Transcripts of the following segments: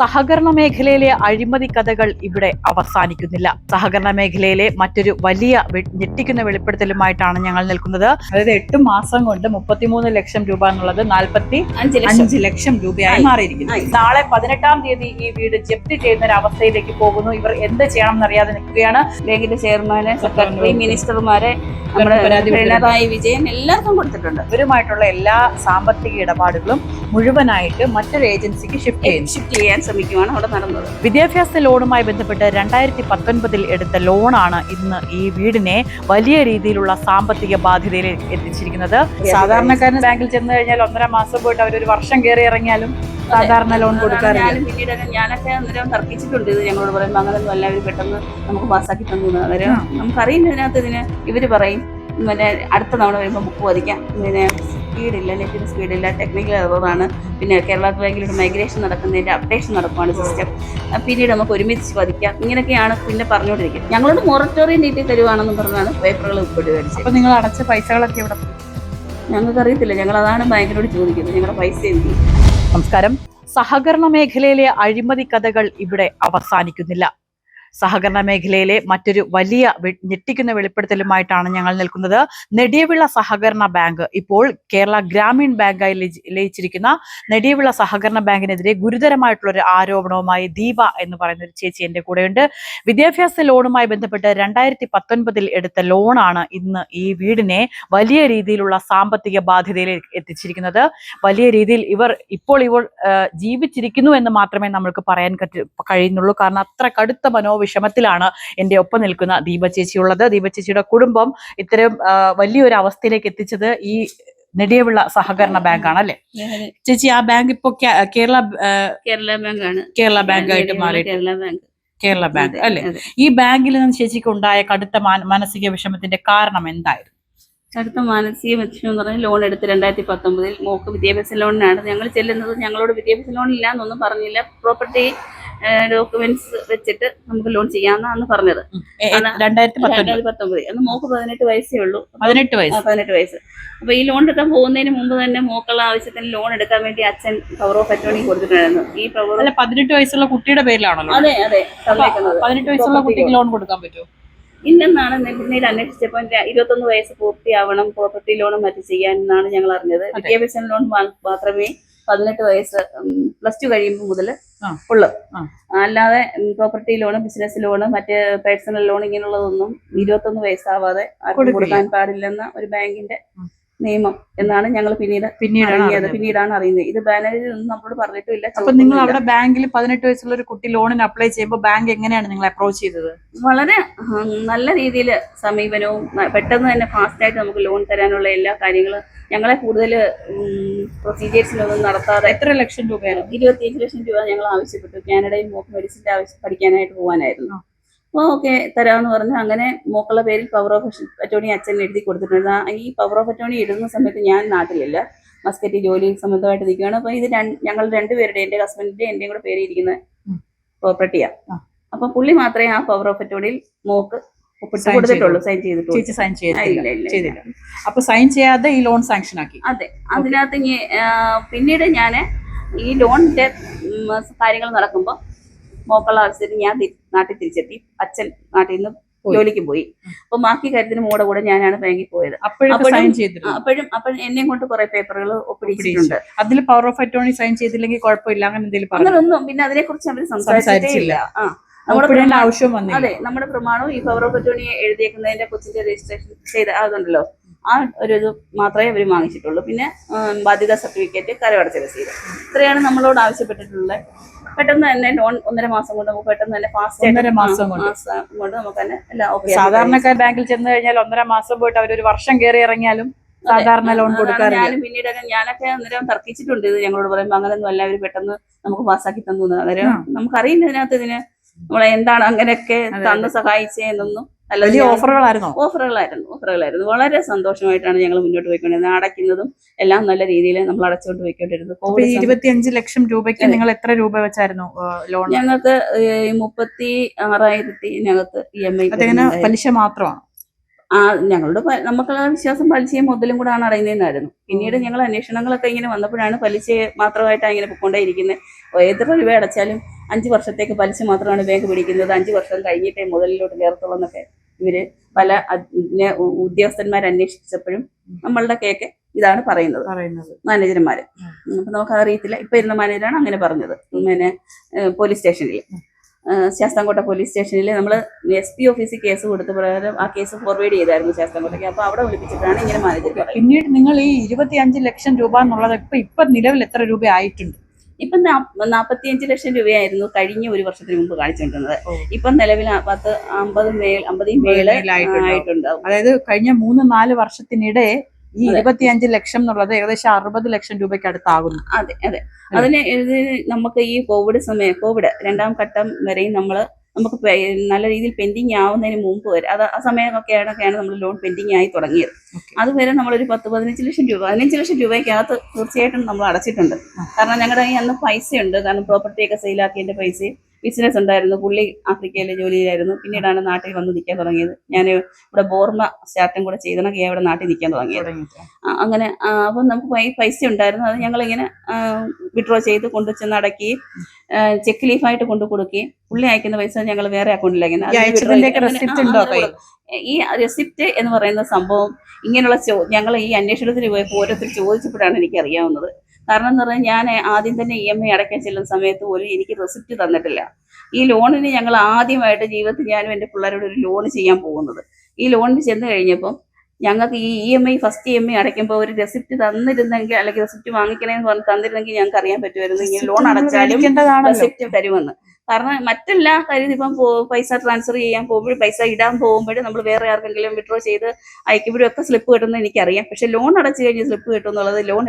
സഹകരണ മേഖലയിലെ അഴിമതി കഥകൾ ഇവിടെ അവസാനിക്കുന്നില്ല. സഹകരണ മേഖലയിലെ മറ്റൊരു വലിയ ഞെട്ടിക്കുന്ന വെളിപ്പെടുത്തലുമായിട്ടാണ് ഞങ്ങൾ നിൽക്കുന്നത്. അതായത് 8 മാസം കൊണ്ട് 33 ലക്ഷം രൂപ എന്നുള്ളത് 45 ലക്ഷം രൂപയായി മാറിയിരിക്കുന്നു. നാളെ 18-ാം തീയതി ഈ വീട് ജപ്തി ചെയ്യുന്ന ഒരു അവസ്ഥയിലേക്ക് പോകുന്നു. ഇവർ എന്ത് ചെയ്യണം എന്നറിയാതെ നിൽക്കുകയാണ്. ബാങ്കിന്റെ ചെയർമാന്, സെക്രട്ടറി, മിനിസ്റ്റർമാരെ, നമ്മുടെ പിണറായി വിജയൻ എല്ലാവർക്കും കൊടുത്തിട്ടുണ്ട്. ഇവരുമായിട്ടുള്ള എല്ലാ സാമ്പത്തിക ഇടപാടുകളും മുഴുവനായിട്ട് മറ്റൊരു ഏജൻസിക്ക് ഷിഫ്റ്റ് ചെയ്യാൻ ശ്രമിക്കുകയാണ് അവിടെ നടന്നത്. വിദ്യാഭ്യാസ ലോണുമായി ബന്ധപ്പെട്ട് 2019 എടുത്ത ലോണാണ് ഇന്ന് ഈ വീടിനെ വലിയ രീതിയിലുള്ള സാമ്പത്തിക ബാധ്യതയിൽ എത്തിച്ചിരിക്കുന്നത്. സാധാരണക്കാരന് ബാങ്കിൽ ചെന്ന് കഴിഞ്ഞാൽ 1.5 മാസം പോയിട്ട് അവരൊരു വർഷം കയറി ഇറങ്ങിയാലും സാധാരണ ലോൺ കൊടുക്കാറില്ല. പിന്നീട് ഞാനൊക്കെ അന്നേരം തർക്കിച്ചിട്ടുണ്ട്. ഇത് ഞങ്ങളോട് പറയുമ്പോൾ അങ്ങനൊന്നും എല്ലാവരും പെട്ടെന്ന് നമുക്ക് പാസ്സാക്കി തന്നു. അന്നേരം നമുക്കറിയുന്നതിനകത്ത് ഇതിന് ഇവര് പറയും പിന്നെ അടുത്ത തവണ വരുമ്പോൾ ബുക്ക് പതിക്കാം, പിന്നെ സ്പീഡില്ല, നെറ്റിന് സ്പീഡില്ല, ടെക്നിക്കൽ എററാണ്, പിന്നെ കേരള ബാങ്കിലൊരു മൈഗ്രേഷൻ നടക്കുന്നതിൻ്റെ അപ്ഡേഷൻ നടക്കുകയാണ് സിസ്റ്റം, പിന്നീട് നമുക്ക് ഒരുമിച്ച് പതിക്കാം, ഇങ്ങനെയൊക്കെയാണ് പിന്നെ പറഞ്ഞുകൊണ്ടിരിക്കുന്നത്. ഞങ്ങളോട് മൊറട്ടോറിയം നീട്ടി തരുവാണെന്ന് പറഞ്ഞാണ് പേപ്പറുകൾ ഉൾപ്പെടെ മേടിച്ചത്. അപ്പോൾ നിങ്ങൾ അടച്ച പൈസകളൊക്കെ ഇവിടെ ഞങ്ങൾക്കറിയത്തില്ല. ഞങ്ങൾ അതാണ് ബാങ്കിനോട് ചോദിക്കുന്നത്, ഞങ്ങളുടെ പൈസ എന്ത്. നമസ്കാരം. സഹകരണ മേഖലയിലെ അഴിമതി കഥകൾ ഇവിടെ അവസാനിക്കുന്നില്ല. സഹകരണ മേഖലയിലെ മറ്റൊരു വലിയ ഞെട്ടിക്കുന്ന വെളിപ്പെടുത്തലുമായിട്ടാണ് ഞങ്ങൾ നിൽക്കുന്നത്. നെടിയവിള സഹകരണ ബാങ്ക് ഇപ്പോൾ കേരള ഗ്രാമീൺ ബാങ്കായി ലയിച്ചിരിക്കുന്ന നെടിയവിള സഹകരണ ബാങ്കിനെതിരെ ഗുരുതരമായിട്ടുള്ള ഒരു ആരോപണവുമായി ദീപ എന്ന് പറയുന്ന ഒരു ചേച്ചി എന്റെ കൂടെയുണ്ട്. വിദ്യാഭ്യാസ ലോണുമായി ബന്ധപ്പെട്ട് 2019 എടുത്ത ലോണാണ് ഇന്ന് ഈ വീടിനെ വലിയ രീതിയിലുള്ള സാമ്പത്തിക ബാധ്യതയിൽ എത്തിച്ചിരിക്കുന്നത്. വലിയ രീതിയിൽ ഇവർ ജീവിച്ചിരിക്കുന്നു എന്ന് മാത്രമേ നമ്മൾക്ക് പറയാൻ കഴിയുന്നുള്ളൂ. കാരണം അത്ര കടുത്ത വിഷമത്തിലാണ് എൻ്റെ ഒപ്പം നിൽക്കുന്ന ദീപ ചേച്ചി ഉള്ളത്. ദീപ ചേച്ചിയുടെ കുടുംബം ഇത്തരം വലിയൊരു അവസ്ഥയിലേക്ക് എത്തിച്ചത് ഈ നെടിയവിള സഹകരണ ബാങ്കാണ് അല്ലെ ചേച്ചി? ആ ബാങ്ക് ഇപ്പൊ കേരള ബാങ്കാണ്. കേരള ബാങ്കായിട്ട് മാറി. കേരള ബാങ്ക് അല്ലെ? ഈ ബാങ്കിൽ നിന്ന് ചേച്ചിക്ക് ഉണ്ടായ കടുത്ത മാനസിക വിഷമത്തിന്റെ കാരണം എന്തായിരുന്നു? കടുത്ത മാനസിക വിഷമം എന്ന് പറഞ്ഞാൽ ലോൺ എടുത്ത് 2019 മോക്ക് വിദ്യാഭ്യാസ ലോണിനാണ് ഞങ്ങൾ ചെല്ലുന്നത്. ഞങ്ങളോട് വിദ്യാഭ്യാസ ലോൺ ഇല്ല എന്നൊന്നും പറഞ്ഞില്ല, പ്രോപ്പർട്ടി ഡോക്യുമെന്റ്സ് വെച്ചിട്ട് നമുക്ക് ലോൺ ചെയ്യാന്നാണ് പറഞ്ഞത്. 2019 അന്ന് മോക്ക് 18 വയസ്സേ ഉള്ളൂ. 18 വയസ്സ്. അപ്പൊ ഈ ലോൺ എടുക്കാൻ പോകുന്നതിന് മുമ്പ് തന്നെ മോക്കുള്ള ആവശ്യത്തിന് ലോൺ എടുക്കാൻ വേണ്ടി അച്ഛൻ പവർ ഓഫ് അറ്റോർണി കൊടുത്തിട്ടുണ്ടായിരുന്നു. ഈ പവർ 18 വയസ്സുള്ള കുട്ടിയുടെ പേരിലാണല്ലോ? അതെ. 18 വയസ്സുള്ള കുട്ടിക്ക് ലോൺ കൊടുക്കാൻ പറ്റുമോ? ഇല്ലെന്നാണ് പിന്നീട് അന്വേഷിച്ചപ്പോൾ 21 വയസ്സ് പൂർത്തിയാവണം പ്രോപ്പർട്ടി ലോണും മറ്റും ചെയ്യാനെന്നാണ് ഞങ്ങൾ അറിഞ്ഞത്. വിദ്യാഭ്യാസ ലോൺ മാത്രമേ 18 വയസ്സ് +2 കഴിയുമ്പോൾ മുതൽ ഉള്ളു. അല്ലാതെ പ്രോപ്പർട്ടി ലോണ്, ബിസിനസ് ലോണ്, മറ്റ് പേഴ്സണൽ ലോൺ ഇങ്ങനെയുള്ളതൊന്നും 21 വയസ്സാവാതെ ആർക്കും കൊടുക്കാൻ പാടില്ലെന്ന ഒരു ബാങ്കിന്റെ നിയമം എന്നാണ് ഞങ്ങൾ പിന്നീടാണ് അറിയുന്നത്. ഇത് ബാനറിൽ ഒന്നും നമ്മളോട് പറഞ്ഞിട്ടില്ല. അപ്പൊ നിങ്ങൾ അവിടെ ബാങ്കിൽ 18 വയസ്സുള്ള ഒരു കുട്ടി ലോണിന് അപ്ലൈ ചെയ്യുമ്പോൾ ബാങ്ക് എങ്ങനെയാണ് നിങ്ങൾ അപ്രോച്ച് ചെയ്തത്? വളരെ നല്ല രീതിയിൽ സമീപനവും പെട്ടെന്ന് തന്നെ ഫാസ്റ്റായിട്ട് നമുക്ക് ലോൺ തരാനുള്ള എല്ലാ കാര്യങ്ങളും ഞങ്ങളെ കൂടുതൽ പ്രൊസീജിയേഴ്സിലൊന്നും നടത്താതെ. എത്ര ലക്ഷം രൂപയാണ്? 25 ലക്ഷം രൂപ ഞങ്ങൾ ആവശ്യപ്പെട്ടു. കാനഡയിൽ മോക്ക് മെഡിസിൻ്റെ പഠിക്കാനായിട്ട് പോകാനായിരുന്നു. അപ്പോൾ ഓക്കെ തരാമെന്ന് പറഞ്ഞു. അങ്ങനെ മോക്കുള്ള പേരിൽ പവർ ഓഫ് അറ്റോർണി അച്ഛൻ എഴുതി കൊടുത്തിട്ടുണ്ട്. ഈ പവർ ഓഫ് അറ്റോർണി ഇടുന്ന സമയത്ത് ഞാൻ നാട്ടിലില്ല, മസ്കറ്റിൽ ജോലി സംബന്ധമായിട്ട് നിൽക്കുകയാണ്. അപ്പോൾ ഇത് ഞങ്ങൾ രണ്ടുപേരുടെ, എൻ്റെ ഹസ്ബൻഡിന്റെ എന്റെയും കൂടെ പേര് ഇരിക്കുന്ന പ്രോപ്പർട്ടിയാണ്. അപ്പൊ പുള്ളി മാത്രമേ ആ പവർ ഓഫ് അറ്റോർണിയിൽ മോക്ക് ഒപ്പിട്ട് കൊടുത്തിട്ടുള്ളൂ, സൈൻ ചെയ്തിട്ടില്ല. അപ്പൊ സൈൻ ചെയ്യാതെ ഈ ലോൺ സാങ്ഷൻ ആക്കി? അതെ. അതിനകത്ത് പിന്നീട് ഞാൻ ഈ ലോണിന്റെ കാര്യങ്ങൾ നടക്കുമ്പോൾ മോക്കുള്ള ആവശ്യത്തിന് ഞാൻ നാട്ടിൽ തിരിച്ചെത്തി. അച്ഛൻ നാട്ടിൽ നിന്ന് ജോലിക്ക് പോയി. അപ്പൊ ബാക്കി കാര്യത്തിന് മോടെ കൂടെ ഞാനാണ് ബാങ്കിൽ പോയത്. അപ്പോഴും എന്നെ കൊണ്ട് കുറെ പേപ്പറുകൾ ഒപ്പിടിച്ചിട്ടുണ്ട്. അതിൽ പവർ ഓഫ് അറ്റോർണി സൈൻ ചെയ്തില്ലെങ്കിൽ കുഴപ്പമില്ല അങ്ങനെ എന്തെങ്കിലും? അങ്ങനൊന്നും. പിന്നെ അതിനെ കുറിച്ച് അവർ സംസാരിച്ചിട്ടില്ല. ആവശ്യം വന്നു. അതെ, നമ്മുടെ പ്രമാണവും ഈ പവർ ഓഫ് അറ്റോർണി എഴുതിയേക്കുന്നതിന്റെ കൊച്ചിന്റെ രജിസ്ട്രേഷൻ ചെയ്ത് അതുണ്ടല്ലോ, ആ ഒരു ഇത് മാത്രമേ അവർ വാങ്ങിച്ചിട്ടുള്ളൂ. പിന്നെ ബാധ്യതാ സർട്ടിഫിക്കറ്റ്, കരമടച്ച രസീത്, ഇത്രയാണ് നമ്മളോട് ആവശ്യപ്പെട്ടിട്ടുള്ളത്. പെട്ടെന്ന് തന്നെ ലോൺ 1.5 മാസം കൊണ്ട് നമുക്ക് പെട്ടെന്ന് തന്നെ ഫാസ്റ്റ് 1.5 മാസം കൊണ്ട് നമുക്ക് തന്നെ എല്ലാം ഓക്കെ. സാധാരണക്കാർ ബാങ്കിൽ ചെന്ന് കഴിഞ്ഞാൽ 1.5 മാസം പോയിട്ട് അവരൊരു വർഷം കയറി ഇറങ്ങിയാലും സാധാരണ ലോൺ കൊടുക്കാറില്ല. പിന്നീട് ഞാനൊക്കെ അന്നേരം തർക്കിച്ചിട്ടുണ്ട്. ഇത് ഞങ്ങളോട് പറയുമ്പോൾ അങ്ങനൊന്നും എല്ലാവരും പെട്ടെന്ന് നമുക്ക് പാസ്സാക്കി തന്നു. അന്നേരം നമുക്കറിയില്ലതിനകത്ത് ഇതിന് നമ്മളെ എന്താണ് അങ്ങനെയൊക്കെ തന്ന് സഹായിച്ചതെന്നൊന്നും. വലിയ ഓഫറുകളായിരുന്നു. വളരെ സന്തോഷമായിട്ടാണ് ഞങ്ങൾ മുന്നോട്ട് പോയിക്കൊണ്ടിരുന്നത്. അടയ്ക്കുന്നതും എല്ലാം നല്ല രീതിയിൽ നമ്മൾ അടച്ചുകൊണ്ട് പോയിക്കൊണ്ടിരുന്നത്. 25 ലക്ഷം രൂപയ്ക്ക് നിങ്ങൾ എത്ര രൂപ വെച്ചായിരുന്നു ലോൺ? ഞങ്ങൾക്ക് 36,000-നകത്ത് EMI. പലിശ മാത്രമാണ്? ഞങ്ങളുടെ നമുക്കുള്ള വിശ്വാസം പലിശയും മുതലും കൂടെ ആണ് അടയുന്നതെന്നായിരുന്നു. പിന്നീട് ഞങ്ങൾ അന്വേഷണങ്ങളൊക്കെ ഇങ്ങനെ വന്നപ്പോഴാണ് പലിശ മാത്രമായിട്ടാണ് ഇങ്ങനെ പൊയ്ക്കൊണ്ടേയിരിക്കുന്നത്. എത്ര രൂപ അടച്ചാലും 5 വർഷത്തേക്ക് പലിശ മാത്രമാണ് ബാങ്ക് പിടിക്കുന്നത്, 5 വർഷം കഴിഞ്ഞിട്ടേ മുതലിലോട്ട് കയറത്തുള്ളൂ എന്നൊക്കെ ഇവര് പല ഉദ്യോഗസ്ഥന്മാർ അന്വേഷിച്ചപ്പോഴും നമ്മളുടെ കേക്ക് ഇതാണ് പറയുന്നത് മാനേജർമാര്. അപ്പൊ നമുക്ക് അറിയത്തില്ല, ഇപ്പൊ ഇരുന്ന മാനേജറാണ് അങ്ങനെ പറഞ്ഞത്. പിന്നെ പോലീസ് സ്റ്റേഷനിൽ, ശാസ്താംകോട്ട പോലീസ് സ്റ്റേഷനിൽ നമ്മൾ SP ഓഫീസിൽ കേസ് കൊടുത്ത പ്രകാരം ആ കേസ് ഫോർവേഡ് ചെയ്തായിരുന്നു ശാസ്താംകോട്ടയ്ക്ക്. അപ്പൊ അവിടെ വിളിപ്പിച്ചിട്ടാണ് ഇങ്ങനെ മാനേജർ പറയുന്നത്. പിന്നീട് നിങ്ങൾ ഈ 25 ലക്ഷം രൂപ എന്നുള്ളത് ഇപ്പൊ നിലവിൽ എത്ര രൂപ ആയിട്ടുണ്ട്? ഇപ്പം 45 ലക്ഷം രൂപയായിരുന്നു കഴിഞ്ഞ ഒരു വർഷത്തിന് മുമ്പ് കാണിച്ചുകൊണ്ടിരുന്നത്. ഇപ്പം നിലവിൽ 50 മേലെ ആയിട്ടുണ്ടാവും. അതായത് കഴിഞ്ഞ 3-4 വർഷത്തിനിടെ ഈ 25 ലക്ഷം എന്നുള്ളത് ഏകദേശം 60 ലക്ഷം രൂപയ്ക്ക് അടുത്താകുന്നു. അതെ അതെ. അതിന് നമുക്ക് ഈ കോവിഡ് 2ാം ഘട്ടം വരെയും നമുക്ക് നല്ല രീതിയിൽ പെൻഡിങ് ആവുന്നതിന് മുമ്പ് വരെ ആ സമയമൊക്കെയാണ് നമ്മൾ ലോൺ പെൻഡിങ് ആയി തുടങ്ങിയത്. അതുവരെ നമ്മളൊരു 10-15 ലക്ഷം രൂപ 15 ലക്ഷം രൂപയ്ക്കകത്ത് തീർച്ചയായിട്ടും നമ്മൾ അടച്ചിട്ടുണ്ട്. കാരണം ഞങ്ങളുടെ കയ്യിൽ അന്ന് പൈസയുണ്ട്. കാരണം പ്രോപ്പർട്ടിയൊക്കെ സെയിലാക്കിയതിന്റെ പൈസയും, ബിസിനസ് ഉണ്ടായിരുന്നു. പുള്ളി ആഫ്രിക്കയിലെ ജോലിയിലായിരുന്നു. പിന്നീടാണ് നാട്ടിൽ വന്ന് നിൽക്കാൻ തുടങ്ങിയത്. ഞാൻ ഇവിടെ ബോർമ സ്റ്റാർട്ടും കൂടെ ചെയ്തണൊക്കെ ഇവിടെ നാട്ടിൽ നിൽക്കാൻ തുടങ്ങിയത്. അങ്ങനെ അപ്പം നമുക്ക് പൈസ ഉണ്ടായിരുന്നു. അത് ഞങ്ങളിങ്ങനെ വിഡ്രോ ചെയ്ത് കൊണ്ടു ചെന്ന് അടയ്ക്കുകയും ചെക്ക് ലീഫായിട്ട് കൊണ്ടു കൊടുക്കുകയും പുള്ളി അയക്കുന്ന പൈസ ഞങ്ങൾ വേറെ അക്കൗണ്ടിലേക്ക്. ഈ റെസിപ്റ്റ് എന്ന് പറയുന്ന സംഭവം ഇങ്ങനെയുള്ള ഞങ്ങൾ ഈ അന്വേഷണത്തിന് പോയപ്പോൾ ഓരോരുത്തർ ചോദിച്ചപ്പോഴാണ് എനിക്ക് അറിയാവുന്നത്. കാരണം എന്ന് പറഞ്ഞാൽ ഞാൻ ആദ്യം തന്നെ EMI അടയ്ക്കാൻ ചെല്ലുന്ന സമയത്ത് പോലും എനിക്ക് റെസിപ്റ്റ് തന്നിട്ടില്ല. ഈ ലോണിന് ഞങ്ങൾ ആദ്യമായിട്ട് ജീവിതത്തിൽ ഞാനും എൻ്റെ പിള്ളേരോട് ഒരു ലോൺ ചെയ്യാൻ പോകുന്നത്. ഈ ലോണിന് ചെന്ന് കഴിഞ്ഞപ്പം ഞങ്ങൾക്ക് ഈ EMI ഫസ്റ്റ് EMI അടയ്ക്കുമ്പോൾ ഒരു റെസിപ്റ്റ് തന്നിരുന്നെങ്കിൽ, അല്ലെങ്കിൽ റെസിപ്റ്റ് വാങ്ങിക്കണേന്ന് പറഞ്ഞ് തന്നിരുന്നെങ്കിൽ ഞങ്ങൾക്ക് അറിയാൻ പറ്റുമായിരുന്നു ഇങ്ങനെ ലോൺ അടച്ചാലും റെസിപ്റ്റ് തരുമെന്ന്. കാരണം മറ്റെല്ലാ കാര്യം ഇപ്പം പൈസ ട്രാൻസ്ഫർ ചെയ്യാൻ പോകുമ്പോഴും പൈസ ഇടാൻ പോകുമ്പോഴും നമ്മൾ വേറെ ആർക്കെങ്കിലും വിഡ്രോ ചെയ്ത് അയക്കുമ്പോഴും ഒക്കെ സ്ലിപ്പ് കിട്ടുന്നത് എനിക്കറിയാം. പക്ഷെ ലോൺ അടച്ചു കഴിഞ്ഞ് സ്ലിപ്പ് കിട്ടും എന്നുള്ളത് ലോൺ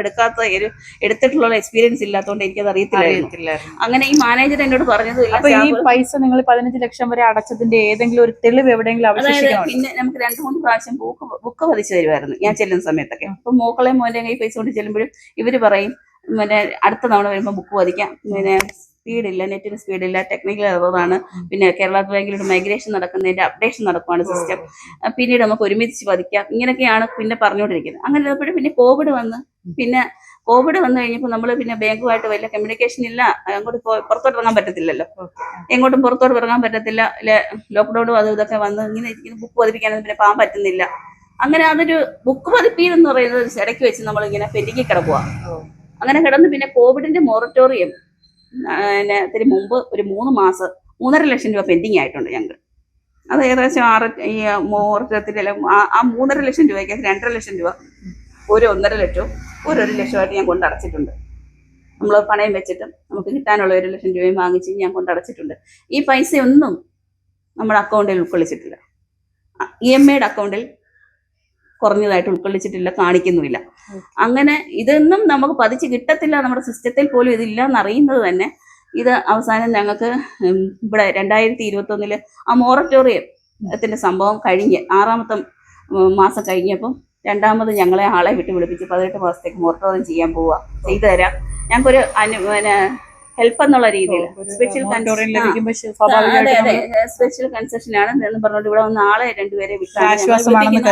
എടുത്തിട്ടുള്ള എക്സ്പീരിയൻസ് ഇല്ലാത്തതുകൊണ്ട് എനിക്കത് അറിയത്തില്ലായിരുന്നു. അങ്ങനെ ഈ മാനേജർ എന്നോട് പറഞ്ഞത്, ഈ പൈസ നിങ്ങൾ 15 ലക്ഷം വരെ അടച്ചതിന്റെ ഏതെങ്കിലും ഒരു തെളിവ് എവിടെയെങ്കിലും? അതായത് പിന്നെ നമുക്ക് 2-3 പ്രാവശ്യം ബുക്ക് പതിച്ചു തരുമായിരുന്നു ഞാൻ ചെല്ലുന്ന സമയത്തൊക്കെ. അപ്പൊ മോക്കളെ മോന്റെ കൈ പൈസ കൊണ്ട് ചെല്ലുമ്പോഴും ഇവര് പറയും പിന്നെ അടുത്ത തവണ വരുമ്പോൾ ബുക്ക് പതിക്കാം, പിന്നെ സ്പീഡില്ല, നെറ്റിന് സ്പീഡില്ല, ടെക്നിക്കൽ എററാണ്, പിന്നെ കേരള ബാങ്കിലൊരു മൈഗ്രേഷൻ നടക്കുന്നതിന്റെ അപ്ഡേഷൻ നടക്കുവാണ് സിസ്റ്റം, പിന്നീട് നമുക്ക് ഒരുമിച്ച് പതിക്കാം, ഇങ്ങനെയൊക്കെയാണ് പിന്നെ പറഞ്ഞുകൊണ്ടിരിക്കുന്നത്. അങ്ങനെ ഇരുന്നപ്പോഴും പിന്നെ കോവിഡ് വന്നു കഴിഞ്ഞപ്പോൾ നമ്മൾ പിന്നെ ബാങ്കുമായിട്ട് വലിയ കമ്മ്യൂണിക്കേഷൻ ഇല്ല. അങ്ങോട്ട് പുറത്തോട്ട് ഇറങ്ങാൻ പറ്റത്തില്ലല്ലോ, എങ്ങോട്ടും പുറത്തോട്ട് ഇറങ്ങാൻ പറ്റത്തില്ല. ലോക്ക്ഡൌണും അതും ഇതൊക്കെ വന്ന് ഇങ്ങനെ ബുക്ക് പതിപ്പിക്കാനൊന്നും പിന്നെ പോകാൻ പറ്റുന്നില്ല. അങ്ങനെ അതൊരു ബുക്ക് പതിപ്പീന്ന് പറയുന്നത് ഇടയ്ക്ക് വെച്ച് നമ്മളിങ്ങനെ പെരുകി കിടക്കുക. അങ്ങനെ കിടന്ന് പിന്നെ കോവിഡിന്റെ മൊറട്ടോറിയം ത്തിന് മുമ്പ് ഒരു 3 മാസം 3.5 ലക്ഷം രൂപ പെൻഡിങ് ആയിട്ടുണ്ട് ഞങ്ങൾക്ക്. അത് ഏകദേശം ഈ മൊറട്ടോറിയത്തിലെ ആ 3.5 ലക്ഷം രൂപയ്ക്ക് 2.5 ലക്ഷം രൂപ, ഒരു 1.5 ലക്ഷവും ഒരു 1 ലക്ഷമായിട്ട് ഞാൻ കൊണ്ടടച്ചിട്ടുണ്ട്. നമ്മൾ പണയം വെച്ചിട്ട് നമുക്ക് കിട്ടാനുള്ള 1 ലക്ഷം രൂപയും വാങ്ങിച്ച് ഞാൻ കൊണ്ടടച്ചിട്ടുണ്ട്. ഈ പൈസയൊന്നും നമ്മുടെ അക്കൗണ്ടിൽ ഉൾക്കൊള്ളിച്ചിട്ടില്ല. EMIയുടെ അക്കൗണ്ടിൽ കുറഞ്ഞതായിട്ട് ഉൾക്കൊള്ളിച്ചിട്ടില്ല, കാണിക്കുന്നുമില്ല. അങ്ങനെ ഇതൊന്നും നമുക്ക് പതിച്ച് കിട്ടത്തില്ല, നമ്മുടെ സിസ്റ്റത്തിൽ പോലും ഇതില്ല എന്നറിയുന്നത് തന്നെ ഇത് അവസാനം ഞങ്ങൾക്ക് ഇവിടെ 2021 ആ മൊറട്ടോറിയത്തിന്റെ സംഭവം കഴിഞ്ഞ് 6ാമത്തെ മാസം കഴിഞ്ഞപ്പം രണ്ടാമത് ഞങ്ങളെ ആളെ വിളിപ്പിച്ച് 18 മാസത്തേക്ക് മൊറട്ടോറിയം ചെയ്യാൻ പോവുക, ചെയ്തു തരാം, ഞങ്ങൾക്കൊരു പിന്നെ ഹെൽപ്പ് എന്നുള്ള രീതിയിൽ സ്പെഷ്യൽ കൺസെഷൻ ആണ് എന്ന് പറഞ്ഞിട്ട് ഇവിടെ വന്ന് ആളെ 2 പേരെ വിട്ടു.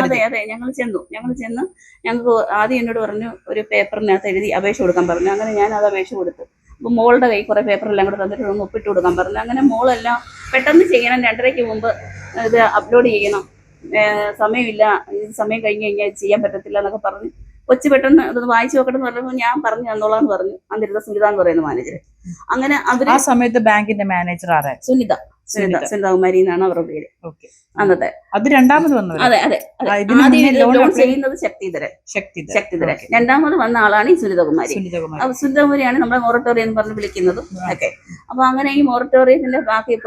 അതെ, ഞങ്ങൾ ചെന്നു. ഞങ്ങൾക്ക് ആദ്യം എന്നോട് പറഞ്ഞു ഒരു പേപ്പറിനകത്ത് എഴുതി അപേക്ഷ കൊടുക്കാൻ പറഞ്ഞു. അങ്ങനെ ഞാൻ അത് അപേക്ഷ കൊടുത്തു. അപ്പൊ മോളുടെ കൈ കുറെ പേപ്പറെല്ലാം കൂടെ തന്നിട്ട് ഒന്ന് ഒപ്പിട്ട് കൊടുക്കാൻ പറഞ്ഞു. അങ്ങനെ മോളെല്ലാം പെട്ടെന്ന് ചെയ്യണം, 2:30-ക്ക് മുമ്പ് ഇത് അപ്ലോഡ് ചെയ്യണം, സമയമില്ല, സമയം കഴിഞ്ഞ് കഴിഞ്ഞാൽ ചെയ്യാൻ പറ്റത്തില്ല എന്നൊക്കെ പറഞ്ഞു. കൊച്ചു പെട്ടെന്ന് അതൊന്ന് വായിച്ചു നോക്കട്ടെ എന്ന് പറഞ്ഞപ്പോൾ ഞാൻ പറഞ്ഞു തന്നോളാന്ന് പറഞ്ഞു. അന്നിരുന്ന സുനിത എന്ന് പറയുന്ന മാനേജർ. അങ്ങനെ അവര് ആ സമയത്ത് ബാങ്കിന്റെ മാനേജർ ആരാണ്? സുനിതകുമാരി എന്നാണ് അവരുടെ പേര് അന്നത്തെ. അത് രണ്ടാമത് വന്നു. അതെ. ആദ്യം ലോൺ ചെയ്യുന്നത് ശക്തിധരൻ. രണ്ടാമത് വന്ന ആളാണ് ഈ സുനിതകുമാരി. സുനിതകുമാരിയാണ് നമ്മുടെ മൊറട്ടോറിയം എന്ന് പറഞ്ഞ് വിളിക്കുന്നതും ഒക്കെ. അപ്പൊ അങ്ങനെ ഈ മൊറട്ടോറിയത്തിന്റെ ബാക്കി